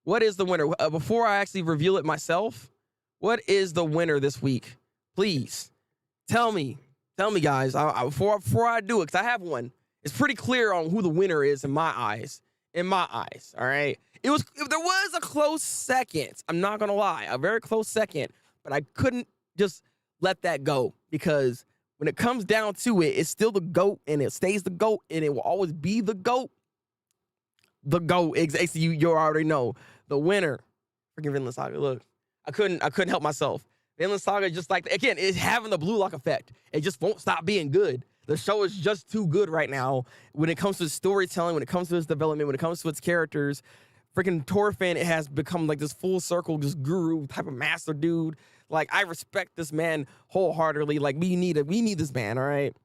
What is the winner? Before I actually reveal it myself, what is the winner this week? Please, tell me guys, before I do it, because I have one. It's pretty clear on who the winner is in my eyes. All right? There was a close second. I'm not going to lie. A very close second. But I couldn't just let that go, because when it comes down to it, it's still the GOAT, and it stays the GOAT, and it will always be the GOAT. The GOAT. Exactly. You already know. The winner. Freaking Vinland Saga. Look, I couldn't help myself. Vinland Saga, just like, again, it's having the Blue Lock effect. It just won't stop being good. The show is just too good right now when it comes to its storytelling, when it comes to its development, when it comes to its characters. Freaking Thorfinn, it has become like this full circle, just guru type of master dude. Like, I respect this man wholeheartedly. Like, we need this man, all right?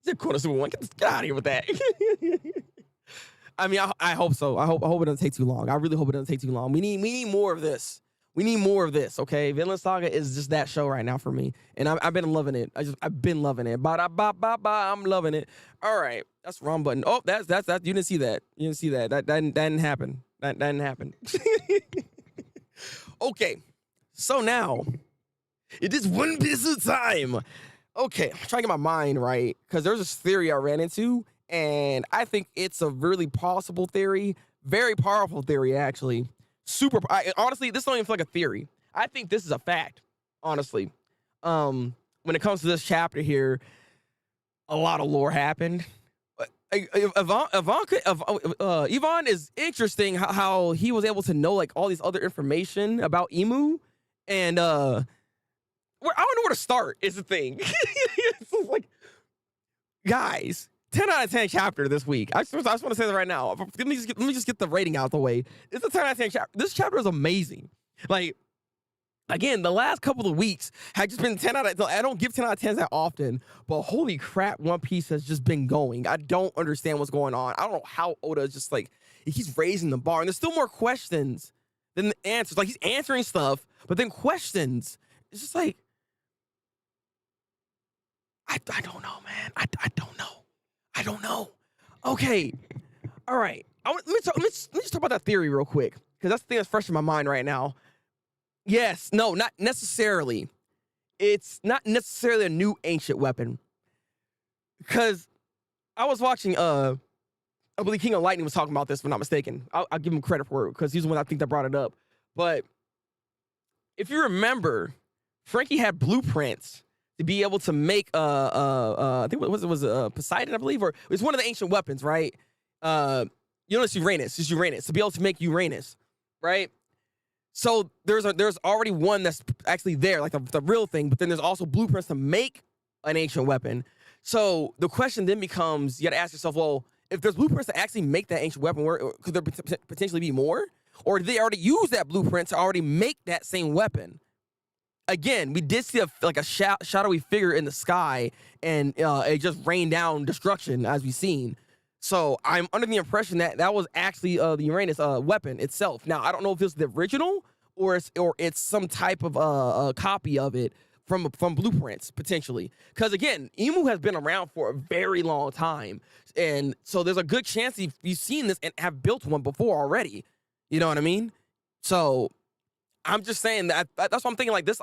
He's a quarter Super One. Get out of here with that. I mean, I hope so. I hope it doesn't take too long. I really hope it doesn't take too long. We need more of this. We need more of this, okay? Vinland Saga is just that show right now for me, and I've been loving it. I've been loving it. I'm loving it. All right, that's the wrong button. Oh, that's you didn't see that. You didn't see that. That didn't happen. That didn't happen. Okay, so now it is One Piece time. Okay, I'm trying to get my mind right, because there's this theory I ran into, and I think it's a really possible theory, very powerful theory, actually. Honestly, this don't even feel like a theory. I think this is a fact, honestly. When it comes to this chapter here, a lot of lore happened. Yvonne is interesting how he was able to know like all these other information about Emu, and I don't know where to start is the thing. So like, guys, 10 out of 10 chapter this week. I just want to say that right now. Let me just get the rating out the way. It's a 10 out of 10 chapter. This chapter is amazing. Like, again, the last couple of weeks had just been 10 out of 10. I don't give 10 out of 10s that often, but holy crap, One Piece has just been going. I don't understand what's going on. I don't know how Oda is just like, he keeps raising the bar, and there's still more questions then the answers. Like he's answering stuff, but then questions. It's just like I don't know, man. I don't know. I don't know. Okay, all right. Let me just talk about that theory real quick because that's the thing that's fresh in my mind right now. Yes, no, not necessarily. It's not necessarily a new ancient weapon because I was watching. I believe King of Lightning was talking about this, if I'm not mistaken. I'll give him credit for it because he's the one I think that brought it up. But if you remember, Frankie had blueprints to be able to make I think it was Poseidon, I believe, or it was one of the ancient weapons, right? It's Uranus. It's Uranus to be able to make Uranus, right? So there's already one that's actually there, like the real thing, but then there's also blueprints to make an ancient weapon. So the question then becomes, you got to ask yourself, well, if there's blueprints to actually make that ancient weapon, could there potentially be more? Or did they already use that blueprint to already make that same weapon? Again, we did see a shadowy figure in the sky, and it just rained down destruction, as we've seen. So I'm under the impression that that was actually the Uranus weapon itself. Now, I don't know if this is the original or it's some type of copy of it from blueprints, potentially. Because, again, Emu has been around for a very long time. And so there's a good chance you've seen this and have built one before already. You know what I mean? So I'm just saying that's what I'm thinking. Like this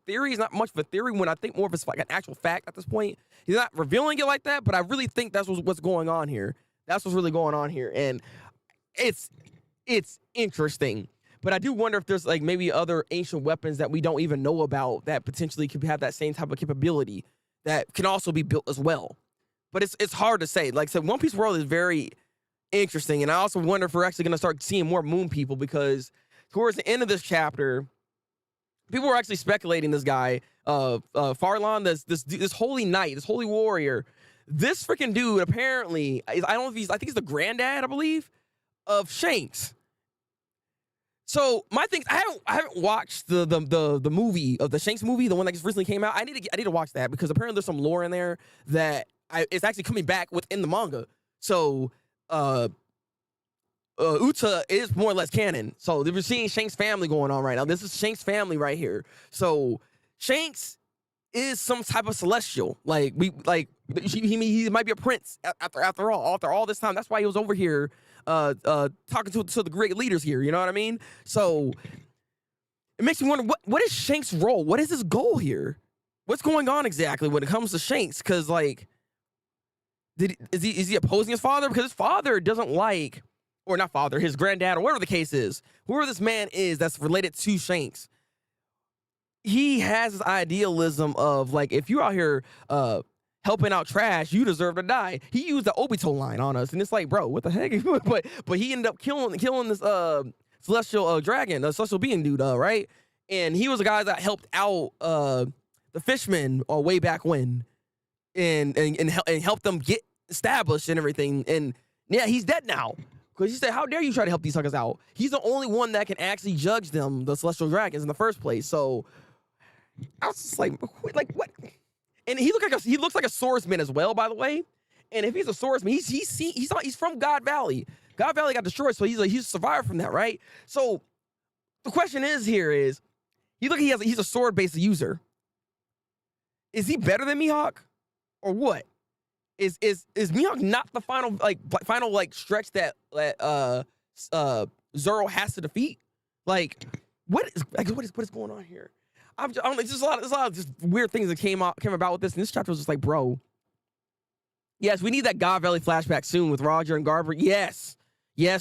theory is not much of a theory when I think more of it's like an actual fact at this point. He's not revealing it like that, but I really think that's what's going on here. That's what's really going on here, and it's interesting. But I do wonder if there's like maybe other ancient weapons that we don't even know about that potentially could have that same type of capability that can also be built as well. But it's hard to say. Like I said, One Piece world is very interesting, and I also wonder if we're actually going to start seeing more moon people because towards the end of this chapter, people were actually speculating this guy, Farlon, this holy knight, this holy warrior. This freaking dude apparently, I think he's the granddad, I believe, of Shanks. So my thing, I haven't watched the movie of the Shanks movie, the one that just recently came out. I need to watch that because apparently there's some lore in there that it's actually coming back within the manga. So Uta is more or less canon. So we're seeing Shanks' family going on right now. This is Shanks' family right here. So Shanks is some type of celestial. He might be a prince after all this time. That's why he was over here talking to the great leaders here. You know what I mean? So it makes me wonder what is Shanks' role? What is his goal here? What's going on exactly when it comes to Shanks? Because like, is he opposing his father? Because his father doesn't like. Or not father, his granddad, or whatever the case is, whoever this man is that's related to Shanks, he has this idealism of like, if you're out here helping out trash, you deserve to die. He used the Obito line on us, and it's like, bro, what the heck? but he ended up killing this celestial dragon, the celestial being dude, right? And he was the guy that helped out the fishmen way back when, and helped them get established and everything. And yeah, he's dead now. Because he said, how dare you try to help these suckers out? He's the only one that can actually judge them, the celestial dragons, in the first place. So I was just like what? And he looks like a swordsman as well, by the way. And if he's a swordsman, he's from God Valley. God Valley got destroyed, so he's survived from that, right? So the question is, he's a sword-based user. Is he better than Mihawk, or what? Is Mihawk not the final stretch that Zoro has to defeat? Like, what is going on here? There's just a lot of just weird things that came about with this, and this chapter was just like, bro. Yes, we need that God Valley flashback soon with Roger and Garber. Yes,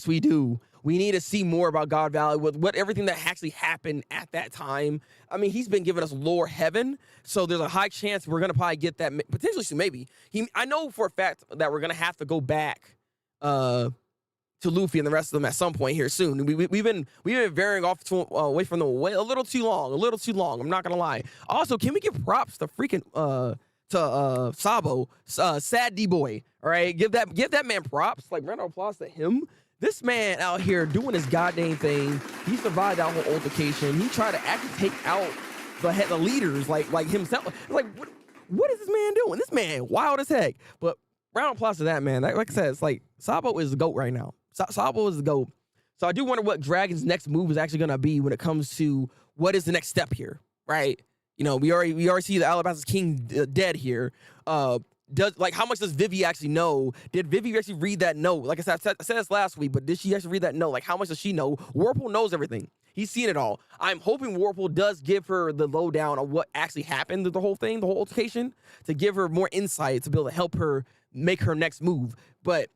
we do. We need to see more about God Valley with everything that actually happened at that time. I mean, he's been giving us lore heaven, so there's a high chance we're gonna probably get that potentially soon. Maybe I know for a fact that we're gonna have to go back to Luffy and the rest of them at some point here soon. We've been veering off away from them a little too long. I'm not gonna lie. Also, can we give props to freaking to Sabo, sad D boy? All right, give that man props. Like, round of applause to him. This man out here doing his goddamn thing. He survived that whole altercation. He tried to actually take out the leaders like himself. It's like, what is this man doing? This man wild as heck. But round of applause to that man. Like I said, it's like Sabo is the GOAT right now. Sabo is the GOAT. So I do wonder what Dragon's next move is actually going to be when it comes to what is the next step here, right? You know, we already see the Alabaster's king dead here. How much does Vivi actually know? Did Vivi actually read that note? Like I said this last week, but did she actually read that note? Like, how much does she know? Warple knows everything. He's seen it all. I'm hoping Warple does give her the lowdown on what actually happened to the whole thing, the whole altercation, to give her more insight to be able to help her make her next move. But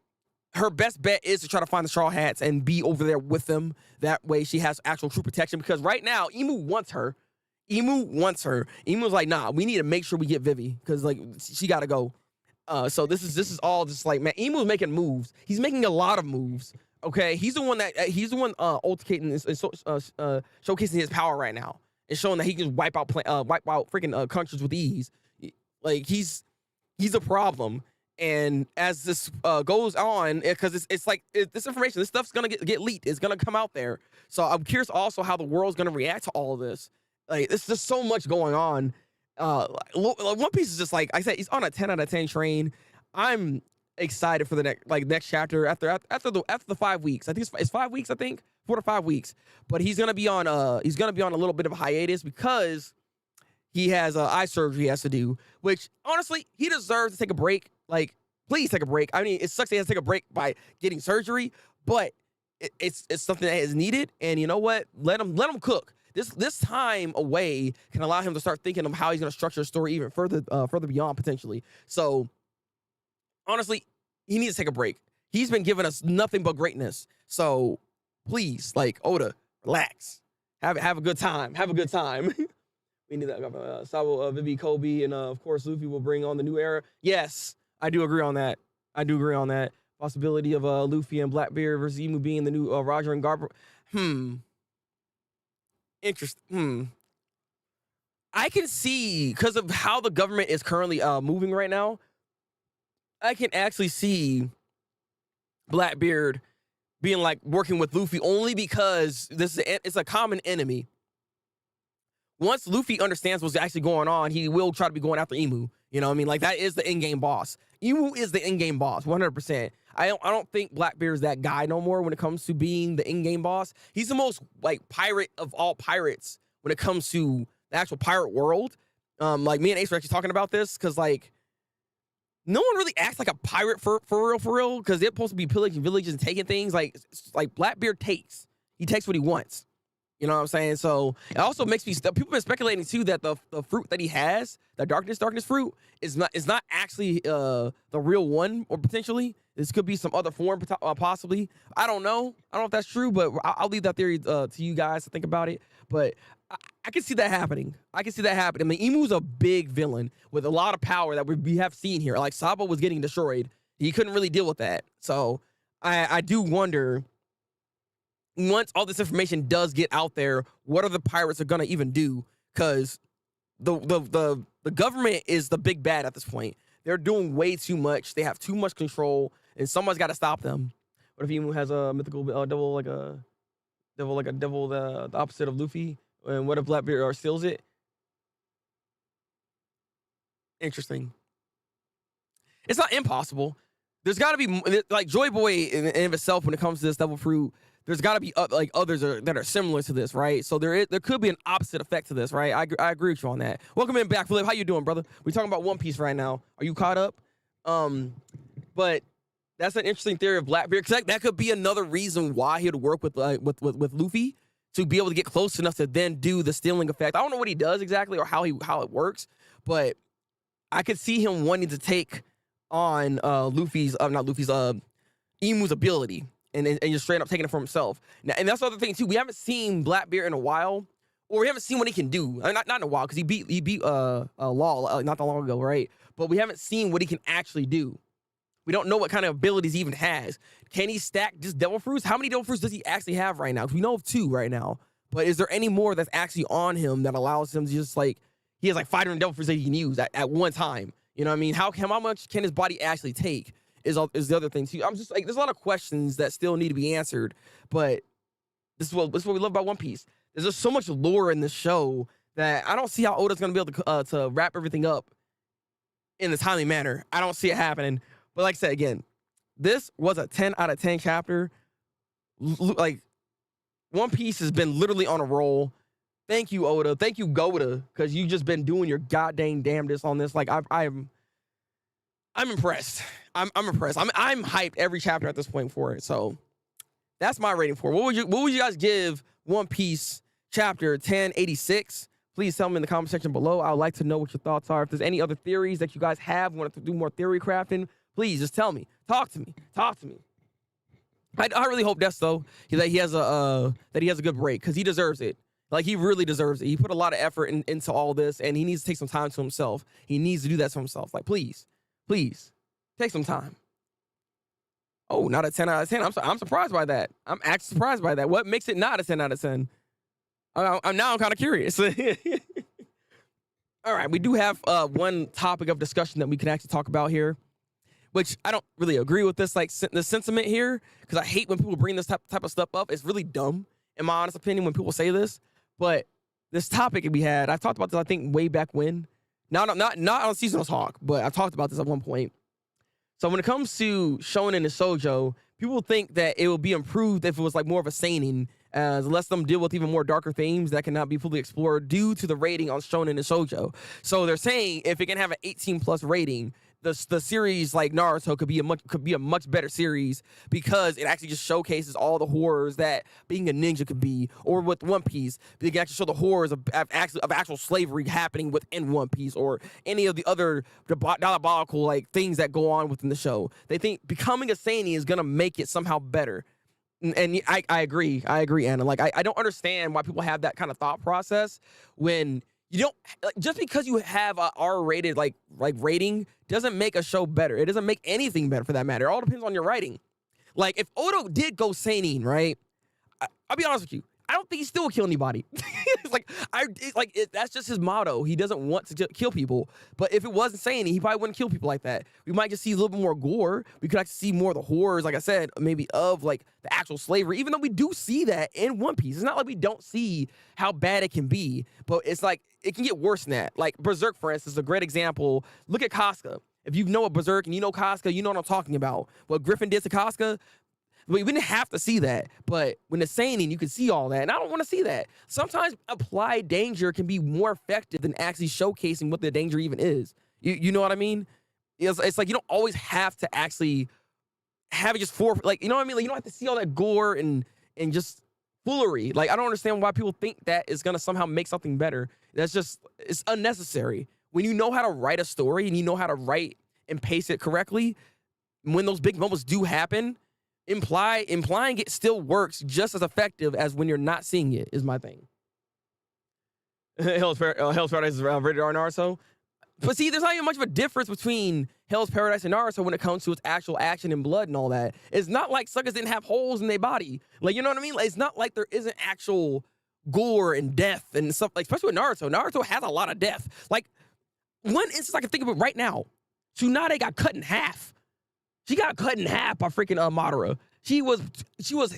her best bet is to try to find the Straw Hats and be over there with them. That way she has actual true protection, because right now, Emu wants her. Emu's like, nah, we need to make sure we get Vivi, because like she gotta go. So this is all just like, man, Emu's making moves. He's making a lot of moves. Okay, he's the one altercating, showcasing his power right now, and showing that he can wipe out freaking countries with ease. Like he's a problem. And as this goes on, because it's like this information, this stuff's gonna get leaked. It's gonna come out there. So I'm curious also how the world's gonna react to all of this. Like, there's just so much going on. One Piece is just like I said, he's on a 10 out of 10 train. I'm excited for the next chapter after the 5 weeks. I think it's 5 weeks. I think 4 to 5 weeks. But he's gonna be on a little bit of a hiatus because he has eye surgery he has to do. Which honestly, he deserves to take a break. Like, please take a break. I mean, it sucks he has to take a break by getting surgery, but it's something that is needed. And you know what? Let him cook. This time away can allow him to start thinking of how he's going to structure a story even further beyond potentially. So honestly, he needs to take a break. He's been giving us nothing but greatness. So please, like, Oda, relax. Have a good time. Have a good time. We need that. Sabo, Vivi, Kobe, and of course Luffy will bring on the new era. Yes, I do agree on that. Possibility of Luffy and Blackbeard versus Emu being the new Roger and Garber. Interesting. I can see, because of how the government is currently moving right now, I can actually see Blackbeard being like working with Luffy only because it's a common enemy. Once Luffy understands what's actually going on, he will try to be going after Emu. You know what I mean? Like, that is the in-game boss. Emu is the in-game boss, 100%. I don't think Blackbeard is that guy no more when it comes to being the in-game boss. He's the most, like, pirate of all pirates when it comes to the actual pirate world. Like, me and Ace were actually talking about this, because, like, no one really acts like a pirate for real, because they're supposed to be pillaging villages and taking things. Like Blackbeard takes. He takes what he wants. You know what I'm saying? So it also makes me. People have been speculating too that the fruit that he has, the darkness fruit, is not actually the real one, or potentially this could be some other form, possibly. I don't know. I don't know if that's true, but I'll leave that theory to you guys to think about it. But I can see that happening. I mean, Emu's a big villain with a lot of power that we have seen here. Like, Sabo was getting destroyed. He couldn't really deal with that. So I do wonder, once all this information does get out there, what are the pirates are gonna even do? Because the government is the big bad at this point. They're doing way too much. They have too much control, and someone's got to stop them. What if Emu has a mythical devil, the opposite of Luffy? And what if Blackbeard steals it? Interesting. It's not impossible. There's got to be, like, Joy Boy in and of itself, when it comes to this devil fruit, there's got to be like others that are similar to this, right? So there could be an opposite effect to this, right? I agree with you on that. Welcome in back, Flip. How you doing, brother? We're talking about One Piece right now. Are you caught up? But that's an interesting theory of Blackbeard, because that could be another reason why he would work with Luffy, to be able to get close enough to then do the stealing effect. I don't know what he does exactly or how it works, but I could see him wanting to take on Emu's ability. And just straight up taking it for himself. Now, and that's the other thing too. We haven't seen Blackbeard in a while, or we haven't seen what he can do. Not in a while, because he beat Law not that long ago, right? But we haven't seen what he can actually do. We don't know what kind of abilities he even has. Can he stack just devil fruits? How many devil fruits does he actually have right now? Because we know of 2 right now. But is there any more that's actually on him that allows him to just, like, he has like 500 devil fruits that he can use at one time? You know what I mean? How much can his body actually take? Is the other thing too. I'm just like, there's a lot of questions that still need to be answered, but this is what we love about One Piece. There's just so much lore in this show that I don't see how Oda's gonna be able to wrap everything up in a timely manner. I don't see it happening. But like I said again, this was a 10 out of 10 chapter. Like, One Piece has been literally on a roll. Thank you, Oda. Thank you, Goda, because you just been doing your goddamn damnedest on this. Like I'm impressed. I'm impressed. I'm hyped every chapter at this point for it. So that's my rating for it. What would you guys give One Piece chapter 1086? Please tell me in the comment section below. I would like to know what your thoughts are. If there's any other theories that you guys have, want to do more theory crafting, please just tell me. Talk to me. I really hope that's though that he has a good break, because he deserves it. Like, he really deserves it. He put a lot of effort into all this, and he needs to take some time to himself. He needs to do that to himself. Like, please take some time. Oh, not a 10 out of 10. I'm surprised by that. I'm actually surprised by that. What makes it not a 10 out of 10? I'm kind of curious. All right, we do have one topic of discussion that we can actually talk about here, which I don't really agree with this, like, the sentiment here, because I hate when people bring this type of stuff up. It's really dumb, in my honest opinion, when people say this. But this topic we had, I talked about this, I think, way back when. Not on Seasonal Talk, but I talked about this at one point. So when it comes to shonen and shoujo, people think that it will be improved if it was like more of a seinen, as lets them deal with even more darker themes that cannot be fully explored due to the rating on shonen and shoujo. So they're saying if it can have an 18+ rating, the series like Naruto could be a much better series, because it actually just showcases all the horrors that being a ninja could be. Or with One Piece, they can actually show the horrors of actual slavery happening within One Piece, or any of the other diabolical like things that go on within the show. They think becoming a seinen is gonna make it somehow better. And I agree, Anna. Like, I don't understand why people have that kind of thought process when you don't, like, just because you have a R-rated like rating doesn't make a show better. It doesn't make anything better, for that matter. It all depends on your writing. Like, if Oda did go seinen, right? I'll be honest with you. I don't think he still will kill anybody. That's just his motto. He doesn't want to kill people. But if it wasn't seinen, he probably wouldn't kill people like that. We might just see a little bit more gore. We could actually see more of the horrors, like I said, maybe of like the actual slavery, even though we do see that in One Piece. It's not like we don't see how bad it can be, but it's like it can get worse than that. Like Berserk, for instance, is a great example. Look at Casca. If you know a Berserk and you know Casca, you know what I'm talking about. What Griffin did to Casca, we didn't have to see that, but when it's seinen, you can see all that, and I don't want to see that. Sometimes applied danger can be more effective than actually showcasing what the danger even is. You know what I mean? It's like you don't always have to actually have it just for, like, you know what I mean? Like, you don't have to see all that gore and just foolery. Like, I don't understand why people think that is gonna somehow make something better. It's unnecessary. When you know how to write a story and you know how to write and pace it correctly, when those big moments do happen, implying it still works just as effective as when you're not seeing it, is my thing. Hell's Paradise is rated R Naruto. But see, there's not even much of a difference between Hell's Paradise and Naruto when it comes to its actual action and blood and all that. It's not like suckers didn't have holes in their body. Like, you know what I mean? Like, it's not like there isn't actual gore and death and stuff, like, especially with Naruto. Naruto has a lot of death. Like, one instance I can think of it right now, Tsunade got cut in half. She got cut in half by freaking Madara. She was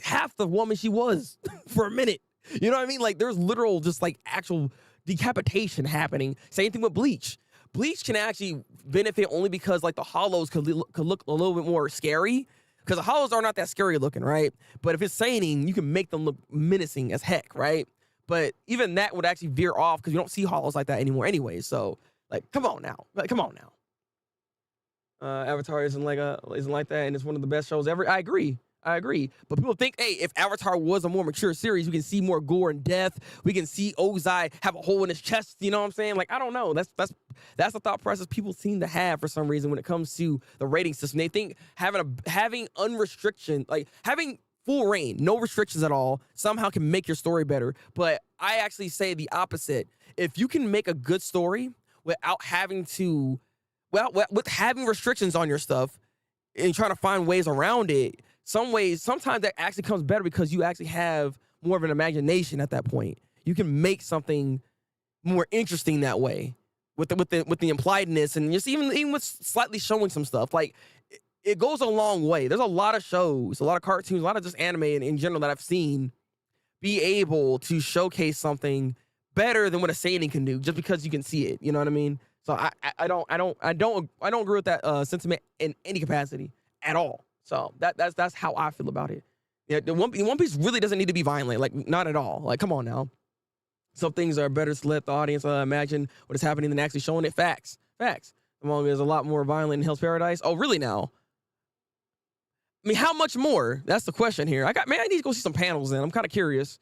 half the woman she was for a minute. You know what I mean? Like, there's literal just like actual decapitation happening. Same thing with Bleach. Bleach can actually benefit only because like the hollows could look a little bit more scary, because the hollows are not that scary looking, right? But if it's seinen, you can make them look menacing as heck, right? But even that would actually veer off because you don't see hollows like that anymore anyway. So, like, come on now. Avatar isn't like that, and it's one of the best shows ever. I agree. But people think, hey, if Avatar was a more mature series, we can see more gore and death. We can see Ozai have a hole in his chest. You know what I'm saying? Like, I don't know. That's the thought process people seem to have for some reason when it comes to the rating system. They think having unrestriction, like having full reign, no restrictions at all, somehow can make your story better. But I actually say the opposite. If you can make a good story without having to, with having restrictions on your stuff and trying to find ways around it, sometimes that actually comes better because you actually have more of an imagination at that point. You can make something more interesting that way with the impliedness, and just even with slightly showing some stuff. Like, it goes a long way. There's a lot of shows, a lot of cartoons, a lot of just anime in general that I've seen be able to showcase something better than what a seinen can do, just because you can see it. You know what I mean? So I don't agree with that sentiment in any capacity at all. So that's how I feel about it. Yeah, the One Piece really doesn't need to be violent, like not at all. Like, come on now. Some things are better to let the audience imagine what is happening than actually showing it. Facts, facts. Among there's a lot more violent in Hell's Paradise. Oh, really now? I mean, how much more? That's the question here. I need to go see some panels then. I'm kind of curious.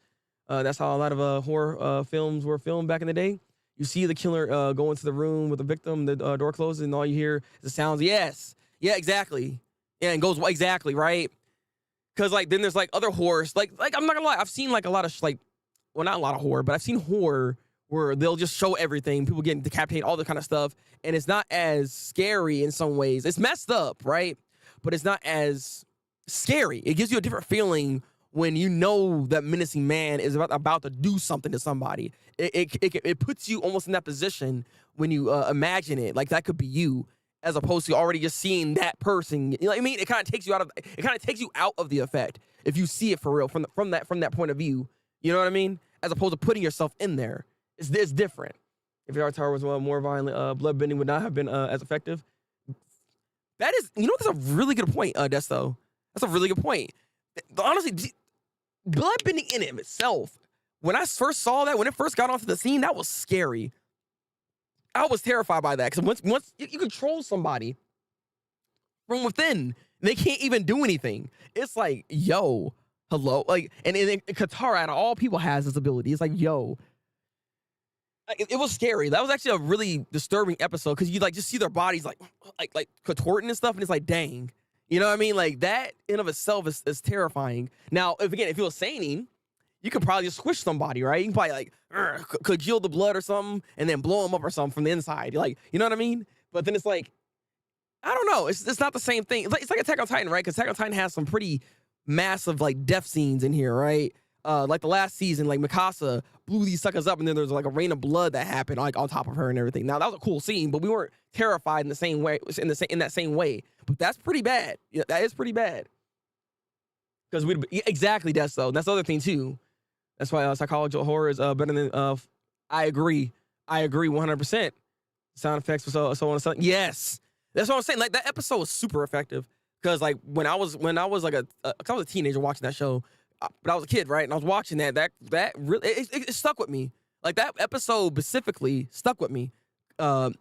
That's how a lot of horror films were filmed back in the day. You see the killer go into the room with the victim, the door closes, and all you hear is the sounds. Yes. Yeah, exactly. Yeah, and goes, exactly, right? Because, like, then there's, like, other horrors. Like, I'm not gonna lie. I've seen, like, a lot of, like, well, not a lot of horror, but I've seen horror where they'll just show everything, people getting decapitated, all that kind of stuff, and it's not as scary in some ways. It's messed up, right? But it's not as scary. It gives you a different feeling when you know that menacing man is about to do something to somebody. It puts you almost in that position when you imagine it, like that could be you, as opposed to already just seeing that person. You know what I mean? It kind of takes you out of the effect if you see it for real from that point of view. You know what I mean? As opposed to putting yourself in there. It's different. If your avatar was more violent, bloodbending would not have been as effective. That is, that's a really good point, Desto. That's a really good point. Honestly, bloodbending in it of itself, when I first saw that, when it first got onto the scene, that was scary. I was terrified by that, because once you control somebody from within, they can't even do anything. It's like, yo, hello? Like, and Katara, out of all people, has this ability. It's like, yo. It was scary. That was actually a really disturbing episode, because you just see their bodies like contorting and stuff, and it's like, dang. You know what I mean? Like, that in of itself is terrifying. Now, if it was seinen, you could probably just squish somebody, right? You can probably congeal the blood or something and then blow them up or something from the inside. Like, you know what I mean? But then it's like, I don't know. It's not the same thing. It's like Attack on Titan, right? Because Attack on Titan has some pretty massive death scenes in here, right? Like the last season, like Mikasa blew these suckers up, and then there's like a rain of blood that happened on top of her and everything. Now that was a cool scene, but we weren't terrified in the same way, in that same way. But that's pretty bad. Yeah, that is pretty bad. Because exactly, that's the other thing too. That's why psychological horror is better than. I agree 100%. Sound effects, so on and so. Yes, that's what I'm saying. Like, that episode was super effective, because like when I was like I was a teenager watching that show. But I was a kid, right? And I was watching that really, it stuck with me. Like, that episode specifically stuck with me. Again,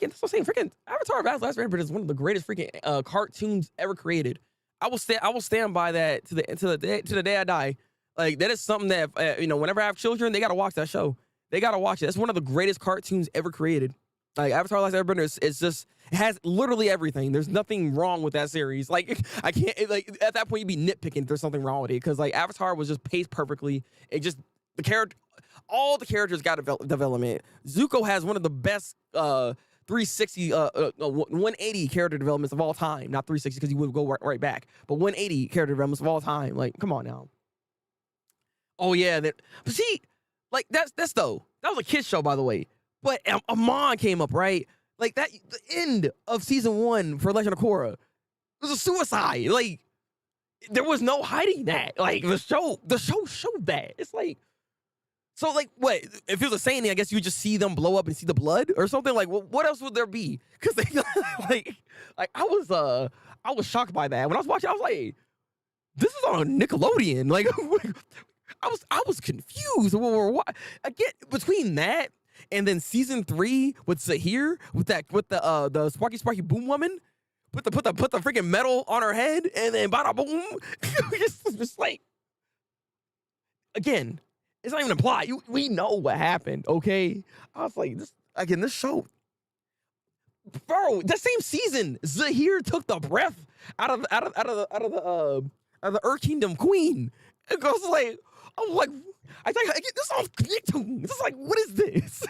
that's what I'm saying. Freaking Avatar: Last Airbender is one of the greatest freaking cartoons ever created. I will stand by that to the day I die. Like, that is something that whenever I have children, they gotta watch that show. They gotta watch it. It's one of the greatest cartoons ever created. Like, Avatar: Last Airbender it has literally everything. There's nothing wrong with that series. Like, I can't, at that point, you'd be nitpicking if there's something wrong with it. Because, like, Avatar was just paced perfectly. All the characters got development. Zuko has one of the best 360, 180 character developments of all time. Not 360, because he would go right back. But 180 character developments of all time. Like, come on now. Oh, yeah. But see, like, that was a kid's show, by the way. But Amon came up, right? Like, that, the end of season 1 for Legend of Korra was a suicide. Like, there was no hiding that. Like, the show showed that. It's like, so, like, what? If it was a seinen, I guess you would just see them blow up and see the blood or something. Like, what else would there be? Because they, like I was shocked by that. When I was watching, I was like, this is on Nickelodeon. Like, I was confused. Again, between that and then season 3 with Zahir with the Sparky Boom woman, put the freaking metal on her head, and then bada boom. It's just like, again, it's not even implied. We know what happened, okay? I was like, this show, bro. That same season, Zahir took the breath out of the Earth Kingdom Queen. It goes like, I'm like, I get this off Nicktoons. It's like, what is this?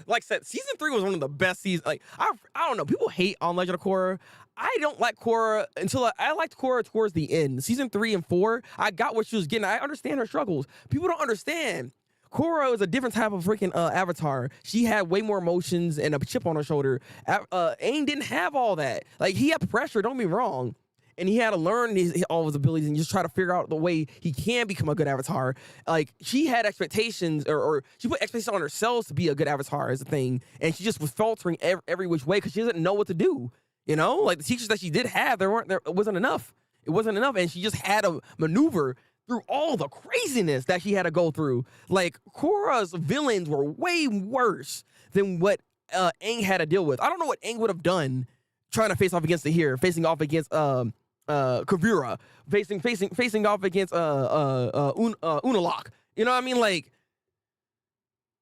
Like I said, season 3 was one of the best seasons. Like, I don't know. People hate on Legend of Korra. I don't like Korra until I liked Korra towards the end. Season 3 and 4, I got what she was getting. I understand her struggles. People don't understand. Korra is a different type of freaking avatar. She had way more emotions and a chip on her shoulder. Aang didn't have all that. Like, he had pressure, don't be wrong. And he had to learn all his abilities and just try to figure out the way he can become a good avatar. Like, she had expectations, or she put expectations on herself to be a good avatar as a thing. And she just was faltering every which way because she doesn't know what to do. You know, like, the teachers that she did have, there wasn't enough. It wasn't enough, and she just had to maneuver through all the craziness that she had to go through. Like, Korra's villains were way worse than what Aang had to deal with. I don't know what Aang would have done trying to face off against Zahir, facing off against Kavira, facing off against Unalaq. You know what I mean? Like,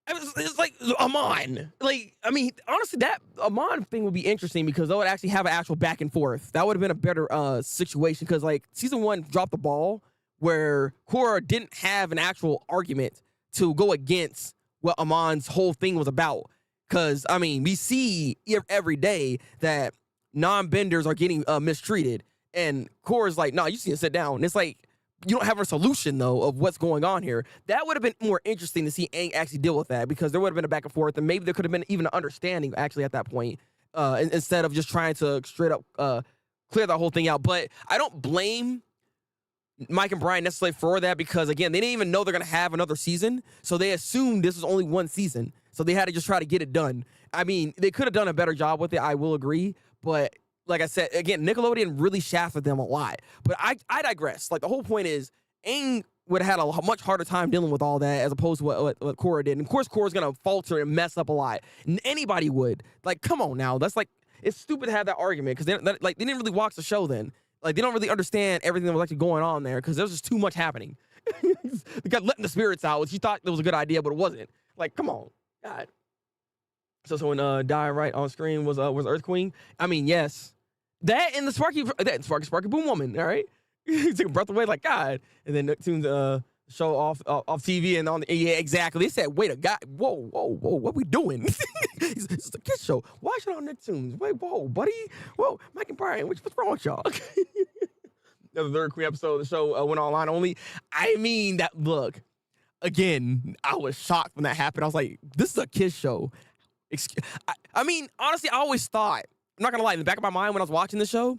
it's like Amon. Like, I mean, honestly, that Amon thing would be interesting because they would actually have an actual back and forth. That would have been a better situation because, like, season 1 dropped the ball where Korra didn't have an actual argument to go against what Amon's whole thing was about. Because, I mean, we see every day that non-benders are getting mistreated. And Korra's like, no, you just need to sit down. And it's like, you don't have a solution, though, of what's going on here. That would have been more interesting to see Aang actually deal with that because there would have been a back and forth, and maybe there could have been even an understanding, actually, at that point, instead of just trying to straight up clear that whole thing out. But I don't blame Mike and Brian necessarily for that because, again, they didn't even know they're going to have another season, so they assumed this was only one season, so they had to just try to get it done. I mean, they could have done a better job with it, I will agree, but like I said, again, Nickelodeon really shafted them a lot. But I digress. Like, the whole point is, Aang would have had a much harder time dealing with all that as opposed to what Korra did. And, of course, Korra's going to falter and mess up a lot. Anybody would. Like, come on now. That's like, it's stupid to have that argument because they didn't really watch the show then. Like, they don't really understand everything that was actually going on there because there was just too much happening. They got letting the spirits out, which you thought it was a good idea, but it wasn't. Like, come on. God. So when Die Right on screen was Earth Queen, I mean, yes. That and the Sparky Boom Woman, all right? He took a breath away, like, God. And then Nicktoons show off TV and on the, yeah, exactly. They said, wait, a guy, whoa, what we doing? This is a kid show. Why should on Nicktoons? Wait, whoa, buddy. Whoa, Mike and Brian, what's wrong with y'all? The third Queen episode of the show went online only. I mean, that look, again, I was shocked when that happened. I was like, this is a kid show. I mean, honestly, I always thought, I'm not gonna lie, in the back of my mind when I was watching the show,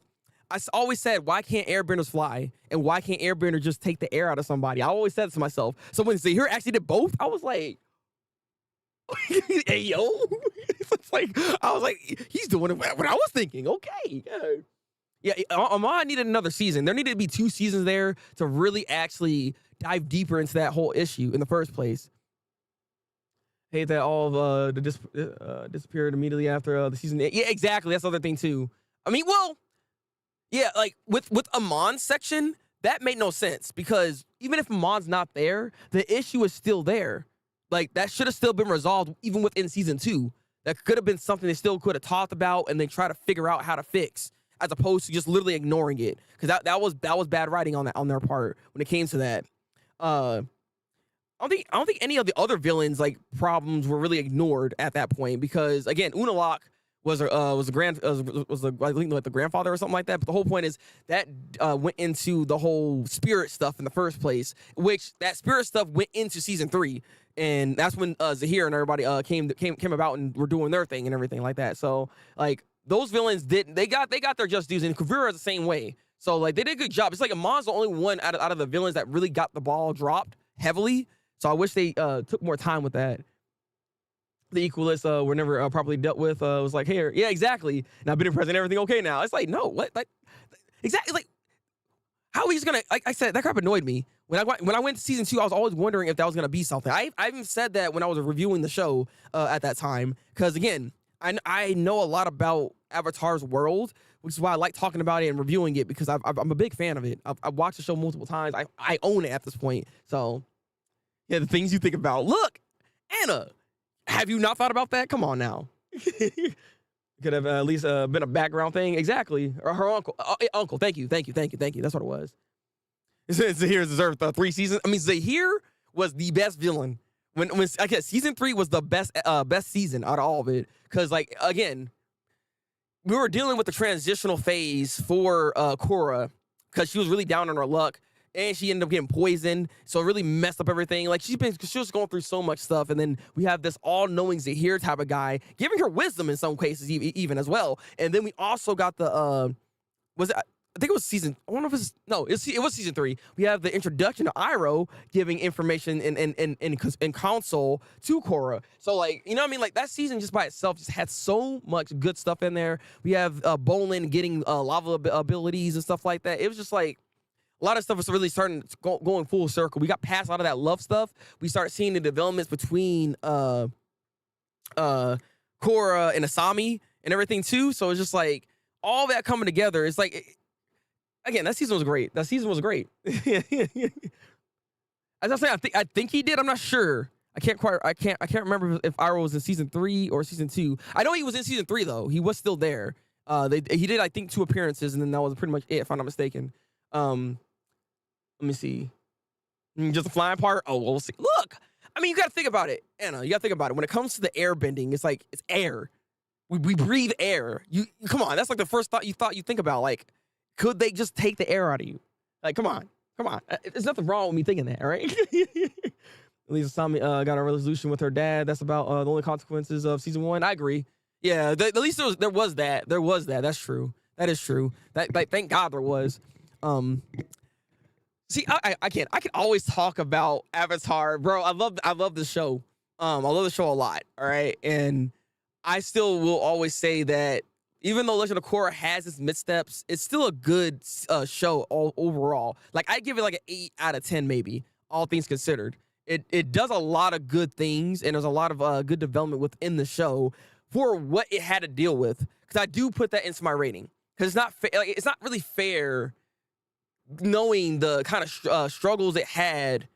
I always said, why can't airbenders fly? And why can't airbender just take the air out of somebody? I always said it to myself. So when Zahir actually did both, I was like, hey, yo. It's like, I was like, he's doing what I was thinking. Okay. Yeah, Amon needed another season. There needed to be 2 seasons there to really actually dive deeper into that whole issue in the first place. Hate that all of disappeared immediately after the season. Yeah, exactly. That's the other thing too. I mean, well, yeah, like with Amon's section, that made no sense because even if Amon's not there, the issue is still there. Like, that should have still been resolved even within season 2. That could have been something they still could have talked about and then try to figure out how to fix, as opposed to just literally ignoring it. Because that was bad writing on their part when it came to that. I don't think any of the other villains like problems were really ignored at that point because, again, Unalaq was the grandfather or something like that. But the whole point is that went into the whole spirit stuff in the first place, which that spirit stuff went into season 3, and that's when Zahir and everybody came about and were doing their thing and everything like that. So, like, those villains they got their just dues, and Kavira is the same way. So, like, they did a good job. It's like Amon's the only one out of the villains that really got the ball dropped heavily. So I wish they took more time with that. The Equalists were never properly dealt with. It was like, hey, yeah, exactly. And I've been impressed and everything okay now. It's like, no, what? Like, exactly. Like, how are you just gonna? Like I said, that crap annoyed me. When I went to season 2, I was always wondering if that was gonna be something. I even said that when I was reviewing the show at that time, because again, I know a lot about Avatar's world, which is why I like talking about it and reviewing it because I'm a big fan of it. I've watched the show multiple times. I own it at this point. So. Yeah, the things you think about. Look, Anna, have you not thought about that? Come on now. Could have at least been a background thing. Exactly. Or her uncle. Uncle, thank you. That's what it was. Zahir deserved 3 seasons. I mean, Zahir was the best villain. When I guess season 3 was the best season out of all of it. Because, like, again, we were dealing with the transitional phase for Korra because she was really down on her luck. And she ended up getting poisoned, so it really messed up everything. Like, she was going through so much stuff, and then we have this all-knowing Zahir type of guy giving her wisdom in some cases, even as well. And then we also got the I think it was season. I don't know if it's no. It was season 3. We have the introduction of Iroh giving information in console to Korra. So like, you know what I mean? Like that season just by itself just had so much good stuff in there. We have Bolin getting lava abilities and stuff like that. It was just like a lot of stuff was really starting to going full circle. We got past a lot of that love stuff. We started seeing the developments between Korra and Asami and everything too. So it's just like all that coming together. It's like. Again, that season was great. As I say, I think he did. I'm not sure. I can't remember if Iroh was in season 3 or season 2. I know he was in season 3 though. He was still there. He did, I think, 2 appearances, and then that was pretty much it, if I'm not mistaken. Let me see. Just the flying part. Oh, we'll see. Look, I mean, you got to think about it, Anna. You got to think about it. When it comes to the air bending, it's like it's air. We breathe air. You come on. That's like the first thought you think about. Like, could they just take the air out of you? Like, come on. There's nothing wrong with me thinking that, right? At least Asami got a resolution with her dad. That's about the only consequences of season 1. I agree. Yeah, at least there was that. There was that. That's true. That is true. Thank God there was. See, I can always talk about Avatar, bro. I love the show. I love the show a lot. All right, and I still will always say that. Even though Legend of Korra has its missteps, it's still a good show overall. Like, I give it like an 8 out of 10, maybe, all things considered. It does a lot of good things, and there's a lot of good development within the show for what it had to deal with. Because I do put that into my rating. Because it's not really fair knowing the kind of struggles it had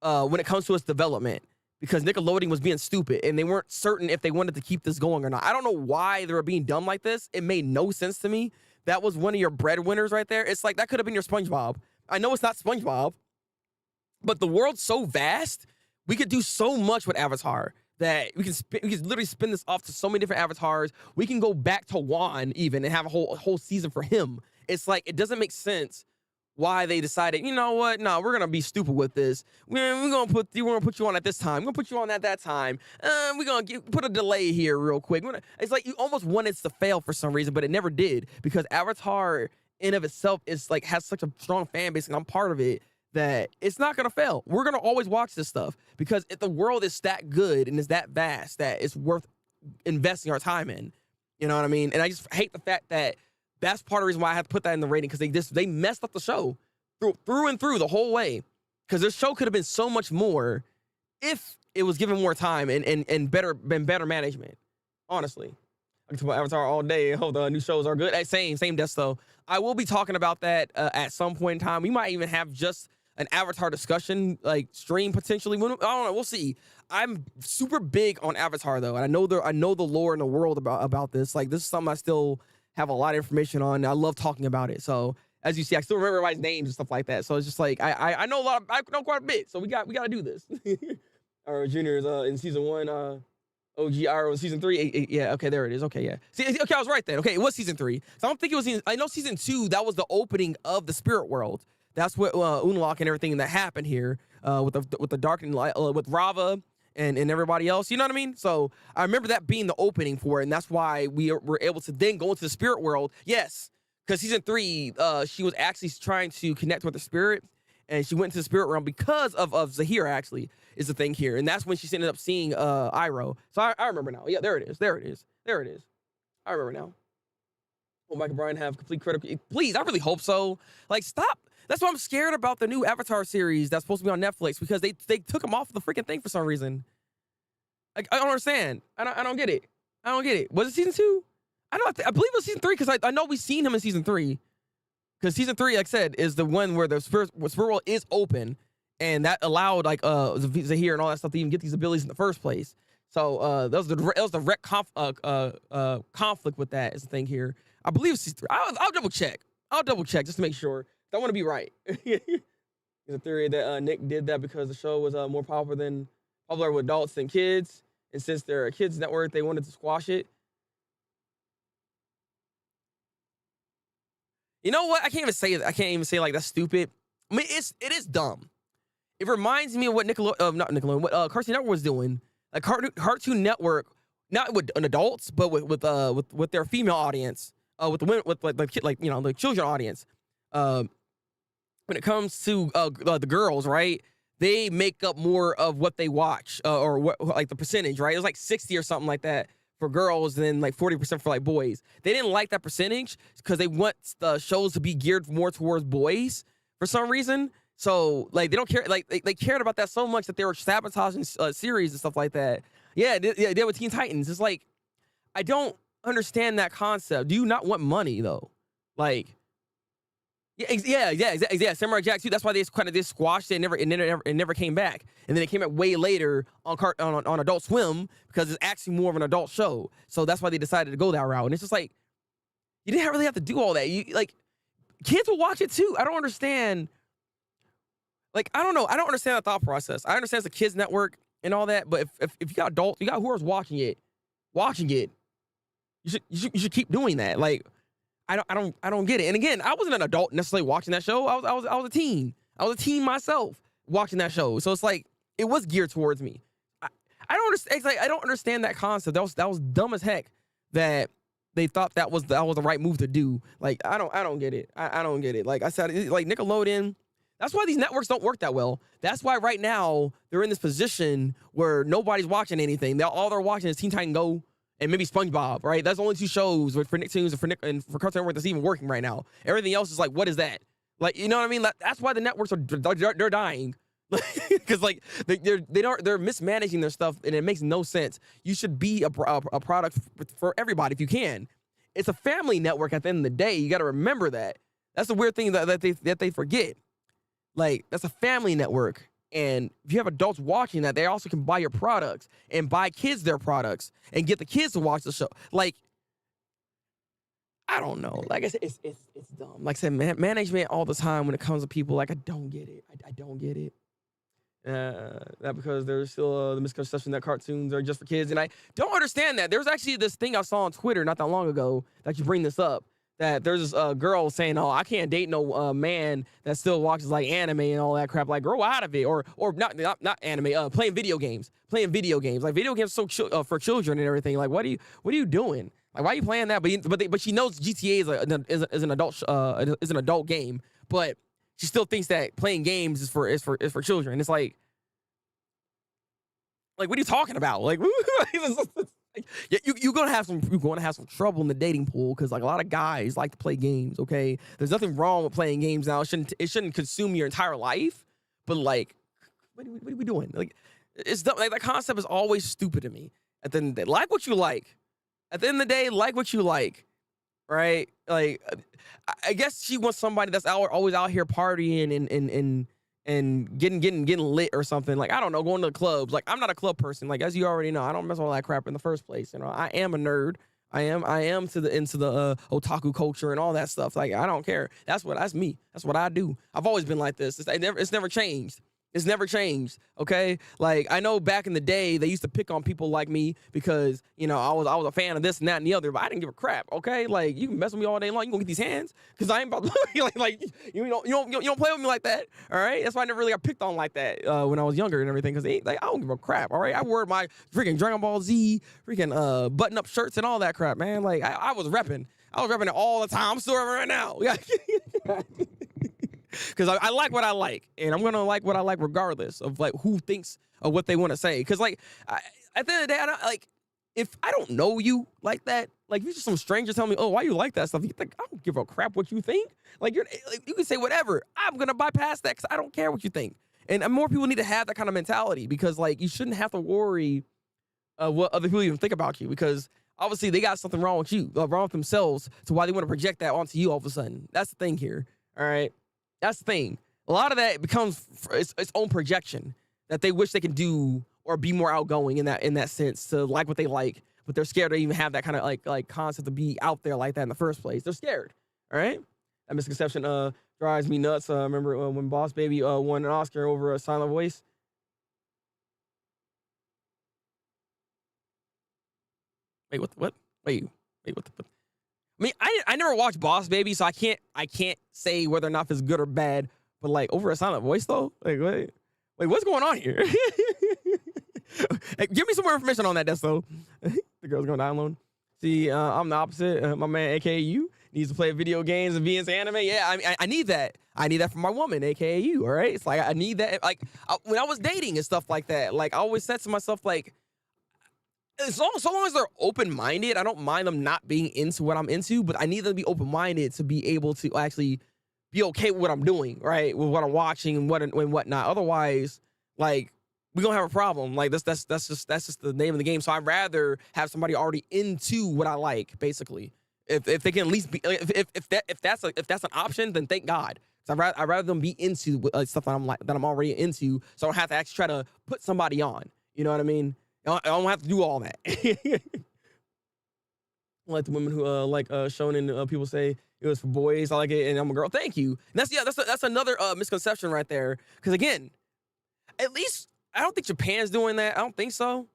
when it comes to its development. Because Nickelodeon was being stupid and they weren't certain if they wanted to keep this going or not. I don't know why they were being done like this. It made no sense to me. That was one of your breadwinners right there. It's like that could have been your SpongeBob. I know it's not SpongeBob, but the world's so vast. We could do so much with Avatar that we can literally spin this off to so many different avatars. We can go back to Juan even and have a whole season for him. It's like it doesn't make sense why they decided, you know what? No, we're gonna be stupid with this. We're gonna put you on at this time. We're gonna put you on at that time. We're gonna put a delay here real quick. It's like you almost wanted it to fail for some reason, but it never did because Avatar in of itself is like has such a strong fan base, and I'm part of it. That it's not gonna fail. We're gonna always watch this stuff because if the world is that good and is that vast that it's worth investing our time in. You know what I mean? And I just hate the fact that. That's part of the reason why I have to put that in the rating because they messed up the show through and through the whole way. Because this show could have been so much more if it was given more time and better management. Honestly, I can talk about Avatar all day. I hope the new shows are good. Same desk though. I will be talking about that at some point in time. We might even have just an Avatar discussion like stream potentially. I don't know. We'll see. I'm super big on Avatar though, and I know the lore in the world about this. Like this is something I still have a lot of information on. I love talking about it. So as you see, I still remember everybody's names and stuff like that. So it's just like I know I know quite a bit. So we got to do this. Our juniors in season 1, OG Iroh season 3. Yeah, okay, there it is. Okay, yeah. See, okay, I was right then. Okay, it was season 3. So I don't think it was I know season 2, that was the opening of the spirit world. That's what Unlock and everything that happened here with the darkening light with Rava and everybody else, you know what I mean? So I remember that being the opening for it, and that's why we were able to then go into the spirit world. Yes, because season 3, she was actually trying to connect with the spirit, and she went into the spirit realm because of Zahir, actually, is the thing here. And that's when she ended up seeing Iroh. So I remember now. Yeah, there it is. I remember now. Will Michael Bryan have complete critical? Please, I really hope so. Like, stop. That's why I'm scared about the new Avatar series that's supposed to be on Netflix because they took him off the freaking thing for some reason. Like, I don't understand. I don't get it. Was it season 2? I believe it was season 3 because I know we've seen him in season 3. Because season 3, like I said, is the one where the spirit world is open, and that allowed like Zahir and all that stuff to even get these abilities in the first place. So that was the direct conflict with that is the thing here. I believe it's season 3. I'll double check. Just to make sure. I want to be right. There's a theory that Nick did that because the show was more popular with adults than kids, and since they're a kids network, they wanted to squash it. You know what? I can't even say like that's stupid. I mean, it is dumb. It reminds me of what what Cartoon Network was doing. Like Cartoon Network, not with adults, but with their female audience. with the women, with like the kid, like the children audience. When it comes to the girls, right? They make up more of what they watch, or what, like the percentage, right? It was like 60 or something like that for girls, and then like 40% for like boys. They didn't like that percentage because they want the shows to be geared more towards boys for some reason. So like they don't care, like they cared about that so much that they were sabotaging series and stuff like that. Yeah, they did with Teen Titans. It's like, I don't understand that concept. Do you not want money though? Like, yeah. Samurai Jack too. That's why they squashed it and never came back. And then it came out way later on Adult Swim because it's actually more of an adult show. So that's why they decided to go that route. And it's just like, you didn't really have to do all that. You like, kids will watch it too. I don't understand. Like, I don't know. I don't understand that thought process. I understand it's a kids network and all that, but if you got adults, you got whoever's watching it, you should keep doing that. Like, I don't get it. And again, I wasn't an adult necessarily watching that show. I was a teen. I was a teen myself watching that show. So it's like, it was geared towards me. I don't understand. It's like, I don't understand that concept. That was dumb as heck that they thought that was the right move to do. Like, I don't get it. I don't get it. Like I said, like Nickelodeon. That's why these networks don't work that well. That's why right now they're in this position where nobody's watching anything. All they're watching is Teen Titan Go and maybe SpongeBob, right? That's the only two shows for Nicktoons and for Cartoon Network that's even working right now. Everything else is like, what is that? Like, you know what I mean? That's why the networks they're dying, because like they're mismanaging their stuff and it makes no sense. You should be a product for everybody if you can. It's a family network at the end of the day. You got to remember that. That's the weird thing that they forget. Like, that's a family network. And if you have adults watching that, they also can buy your products and buy kids their products and get the kids to watch the show. Like, I don't know. Like I said, it's dumb. Like I said, management all the time when it comes to people, like, I don't get it. I don't get it. That because there's still the misconception that cartoons are just for kids. And I don't understand that. There's actually this thing I saw on Twitter not that long ago that you bring this up. That there's this girl saying, "Oh, I can't date no man that still watches like anime and all that crap." Like, grow out of it, or not anime. Playing video games. Like, video games are so for children and everything. Like, what are you doing? Like, why are you playing that? But she knows GTA is an adult game, but she still thinks that playing games is for children. It's like, what are you talking about? Like, yeah, you're gonna have some trouble in the dating pool because like a lot of guys like to play games. Okay, there's nothing wrong with playing games now. It shouldn't consume your entire life. But like, what are we doing? Like, it's like that concept is always stupid to me. At the end of the day, like what you like. At the end of the day, like what you like, right? Like, I guess she wants somebody that's always out here partying and getting lit or something. Like, I don't know, going to the clubs. Like, I'm not a club person. Like, as you already know, I don't mess with all that crap in the first place. You know, I am a nerd. I am into the otaku culture and all that stuff. Like, I don't care. That's me. That's what I do. I've always been like this. It's never changed. It's never changed. Okay, like I know back in the day they used to pick on people like me because I was a fan of this and that and the other, but I didn't give a crap. Okay, like you can mess with me all day long, you gonna get these hands because I ain't about to like you don't play with me like that. All right, that's why I never really got picked on like that when I was younger and everything because like I don't give a crap. All right, I wore my freaking Dragon Ball Z freaking button up shirts and all that crap, man. Like I was repping it all the time. I'm still repping right now. Because I like what I like, and I'm gonna like what I like regardless of like who thinks of what they want to say. Because like at the end of the day, if I don't know you like that, like if you're just some stranger telling me, "Oh, why you like that stuff?" You think I don't give a crap what you think. Like you can say whatever. I'm gonna bypass that because I don't care what you think. And more people need to have that kind of mentality because like you shouldn't have to worry what other people even think about you because obviously they got something wrong with you, wrong with themselves, to why they want to project that onto you all of a sudden. That's the thing here. All right. That's the thing. A lot of that becomes its own projection that they wish they could do or be more outgoing in that sense to like what they like, but they're scared to even have that kind of like concept to be out there like that in the first place. They're scared. All right. That misconception drives me nuts. Remember when Boss Baby won an Oscar over a Silent Voice? Wait, what? Wait, what the? I mean, I never watched Boss Baby, so I can't say whether or not it's good or bad. But like over a Silent Voice though, like wait, what's going on here? Hey, give me some more information on that, Desto. The girl's going down alone. See, I'm the opposite. My man, aka you. needs to play video games and be into anime. Yeah, I need that. I need that for my woman, aka you. All right, it's like I need that. Like when I was dating and stuff like that, like I always said to myself, like, so long as they're open-minded, I don't mind them not being into what I'm into, but I need them to be open-minded to be able to actually be okay with what I'm doing, right? With what I'm watching and whatnot. Otherwise, like, we're gonna have a problem. Like that's just the name of the game. So I'd rather have somebody already into what I like, basically. If they can at least be, if that's an option, then thank God. So I'd rather them be into stuff that I'm already into, so I don't have to actually try to put somebody on. You know what I mean? I don't have to do all that. Like the women who shonen, people say it was for boys. I like it, and I'm a girl. Thank you. And that's another misconception right there. Because again, at least I don't think Japan's doing that. I don't think so.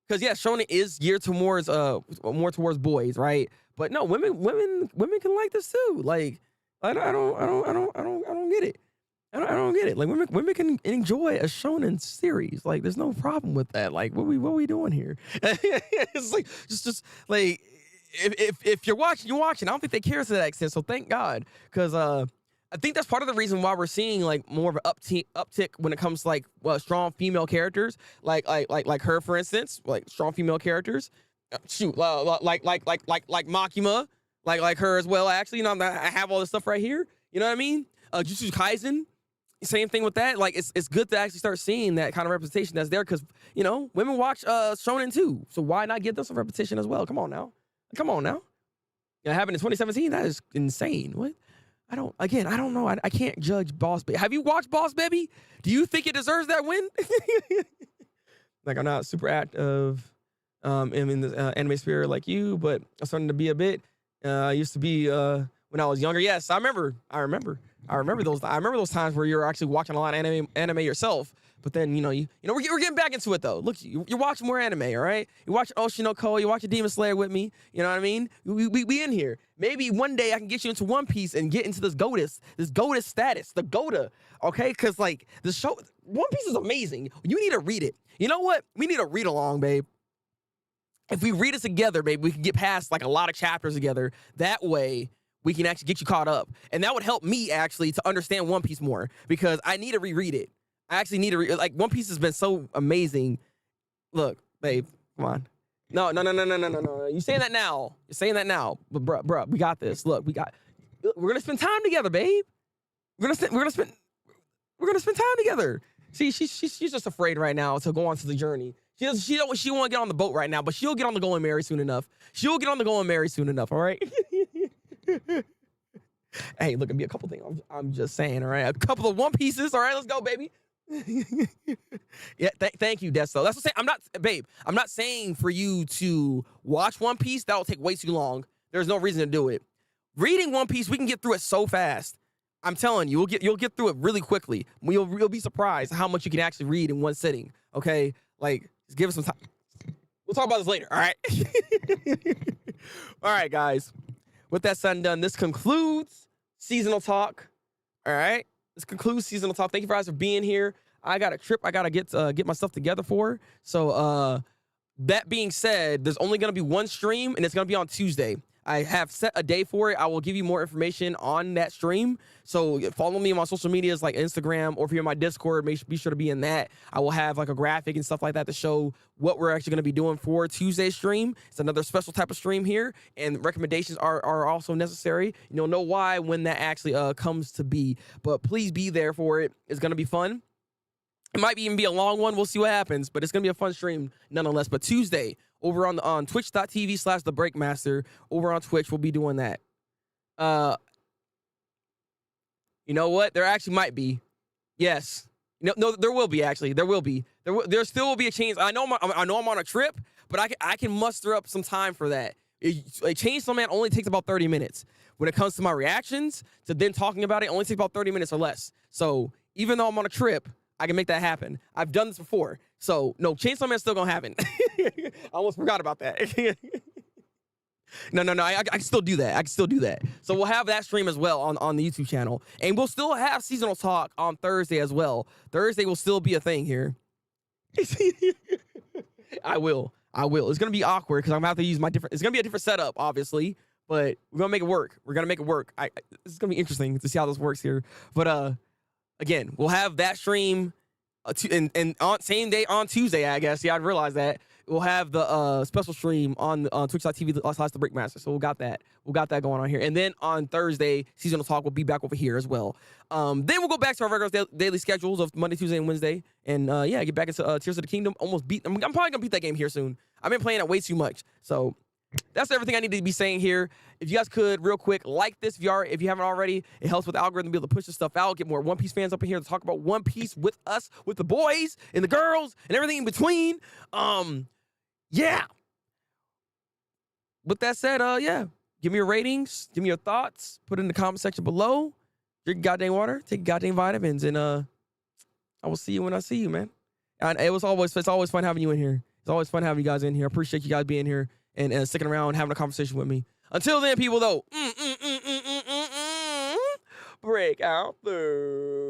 Because yeah, shonen is geared towards more towards boys, right? But no, women can like this too. Like I don't get it. I don't get it. Like women can enjoy a shonen series. Like there's no problem with that. Like what we doing here? It's like just like if you're watching, you're watching. I don't think they care to that extent. So thank God, because I think that's part of the reason why we're seeing like more of an uptick when it comes to like strong female characters, like her, for instance, like strong female characters. Shoot, like Makima, like her as well. Actually, you know, I have all this stuff right here. You know what I mean? Jujutsu Kaisen, same thing with that. Like it's good to actually start seeing that kind of representation that's there, because you know women watch shonen too. So why not give them some repetition as well? Come on now. It happened in 2017. That is insane. What? I don't know. I can't judge Boss Baby. Have you watched Boss Baby? Do you think it deserves that win? Like I'm not super active in the anime sphere like you, but I'm starting to be a bit. I used to be when I was younger. Yes, I remember those times where you're actually watching a lot of anime yourself. But then we're getting back into it though. Look, you're watching more anime, all right? You watch Oshinoko, you watch Demon Slayer with me. You know what I mean? We in here. Maybe one day I can get you into One Piece and get into this Godus status, the Goda, okay? Because like the show, One Piece is amazing. You need to read it. You know what? We need to read along, babe. If we read it together, babe, we can get past like a lot of chapters together. That way we can actually get you caught up, and that would help me actually to understand One Piece more, because I need to reread it. I actually need to like One Piece has been so amazing. Look, babe, come on. No. You're saying that now. But bruh, we got this. Look, we're gonna spend time together, babe. We're gonna spend time together. See, she's just afraid right now to go on to the journey. She don't want to get on the boat right now, but she'll get on the Going Merry soon enough. All right. Hey, look at me. A couple things. I'm just saying. All right, a couple of One Pieces. All right, let's go, baby. Yeah, thank you, Desto. That's what I'm saying. I'm not saying for you to watch One Piece. That'll take way too long. There's no reason to do it. Reading One Piece, we can get through it so fast. I'm telling you, you'll get through it really quickly. You'll be surprised how much you can actually read in one sitting. Okay, like just give us some time. We'll talk about this later. All right. All right, guys. With that said and done, this concludes seasonal talk. All right. This concludes seasonal talk. Thank you guys for being here. I got a trip I gotta get my stuff together for. So that being said, there's only gonna be one stream, and it's gonna be on Tuesday. I have set a day for it. I will give you more information on that stream. So follow me on my social medias like Instagram, or if you're in my Discord, be sure to be in that. I will have like a graphic and stuff like that to show what we're actually going to be doing for Tuesday's stream. It's another special type of stream here, and recommendations are also necessary. You'll know why when that actually comes to be. But please be there for it. It's going to be fun. It might even be a long one. We'll see what happens, but it's going to be a fun stream nonetheless. But Tuesday, over on twitch.tv/Thabreakmaster, over on Twitch, we'll be doing that. You know what? There actually might be. Yes. No, there will be, actually. There will be. There still will be a change. I know I'm on a trip, but I can muster up some time for that. A Chainsaw Man only takes about 30 minutes. When it comes to my reactions, to then talking about it, only takes about 30 minutes or less. So even though I'm on a trip, I can make that happen. I've done this before. So, no, Chainsaw Man's still gonna happen. I almost forgot about that. No, I can still do that. So we'll have that stream as well on the YouTube channel. And we'll still have seasonal talk on Thursday as well. Thursday will still be a thing here. I will. It's gonna be awkward because I'm gonna have to use my different. It's gonna be a different setup, obviously. but we're gonna make it work. We're gonna make it work. This is gonna be interesting to see how this works here. But again, we'll have that stream and on same day on Tuesday, I guess. Yeah, I realized that. We'll have the special stream on Twitch.tv/Thabreakmaster. So we got that. We got that going on here. And then on Thursday, Seasonal Talk will be back over here as well. Then we'll go back to our regular daily schedules of Monday, Tuesday, and Wednesday. And yeah, get back into Tears of the Kingdom. I'm probably gonna beat that game here soon. I've been playing it way too much. So that's everything I need to be saying here. If you guys could, real quick, like this if you haven't already. It helps with the algorithm to be able to push this stuff out, get more One Piece fans up in here to talk about One Piece with us, with the boys and the girls and everything in between. Yeah. With that said, yeah. Give me your ratings. Give me your thoughts. Put it in the comment section below. Drink goddamn water. Take goddamn vitamins. And I will see you when I see you, man. And it's always fun having you in here. It's always fun having you guys in here. I appreciate you guys being here and sticking around and having a conversation with me. Until then, people, though, break out through.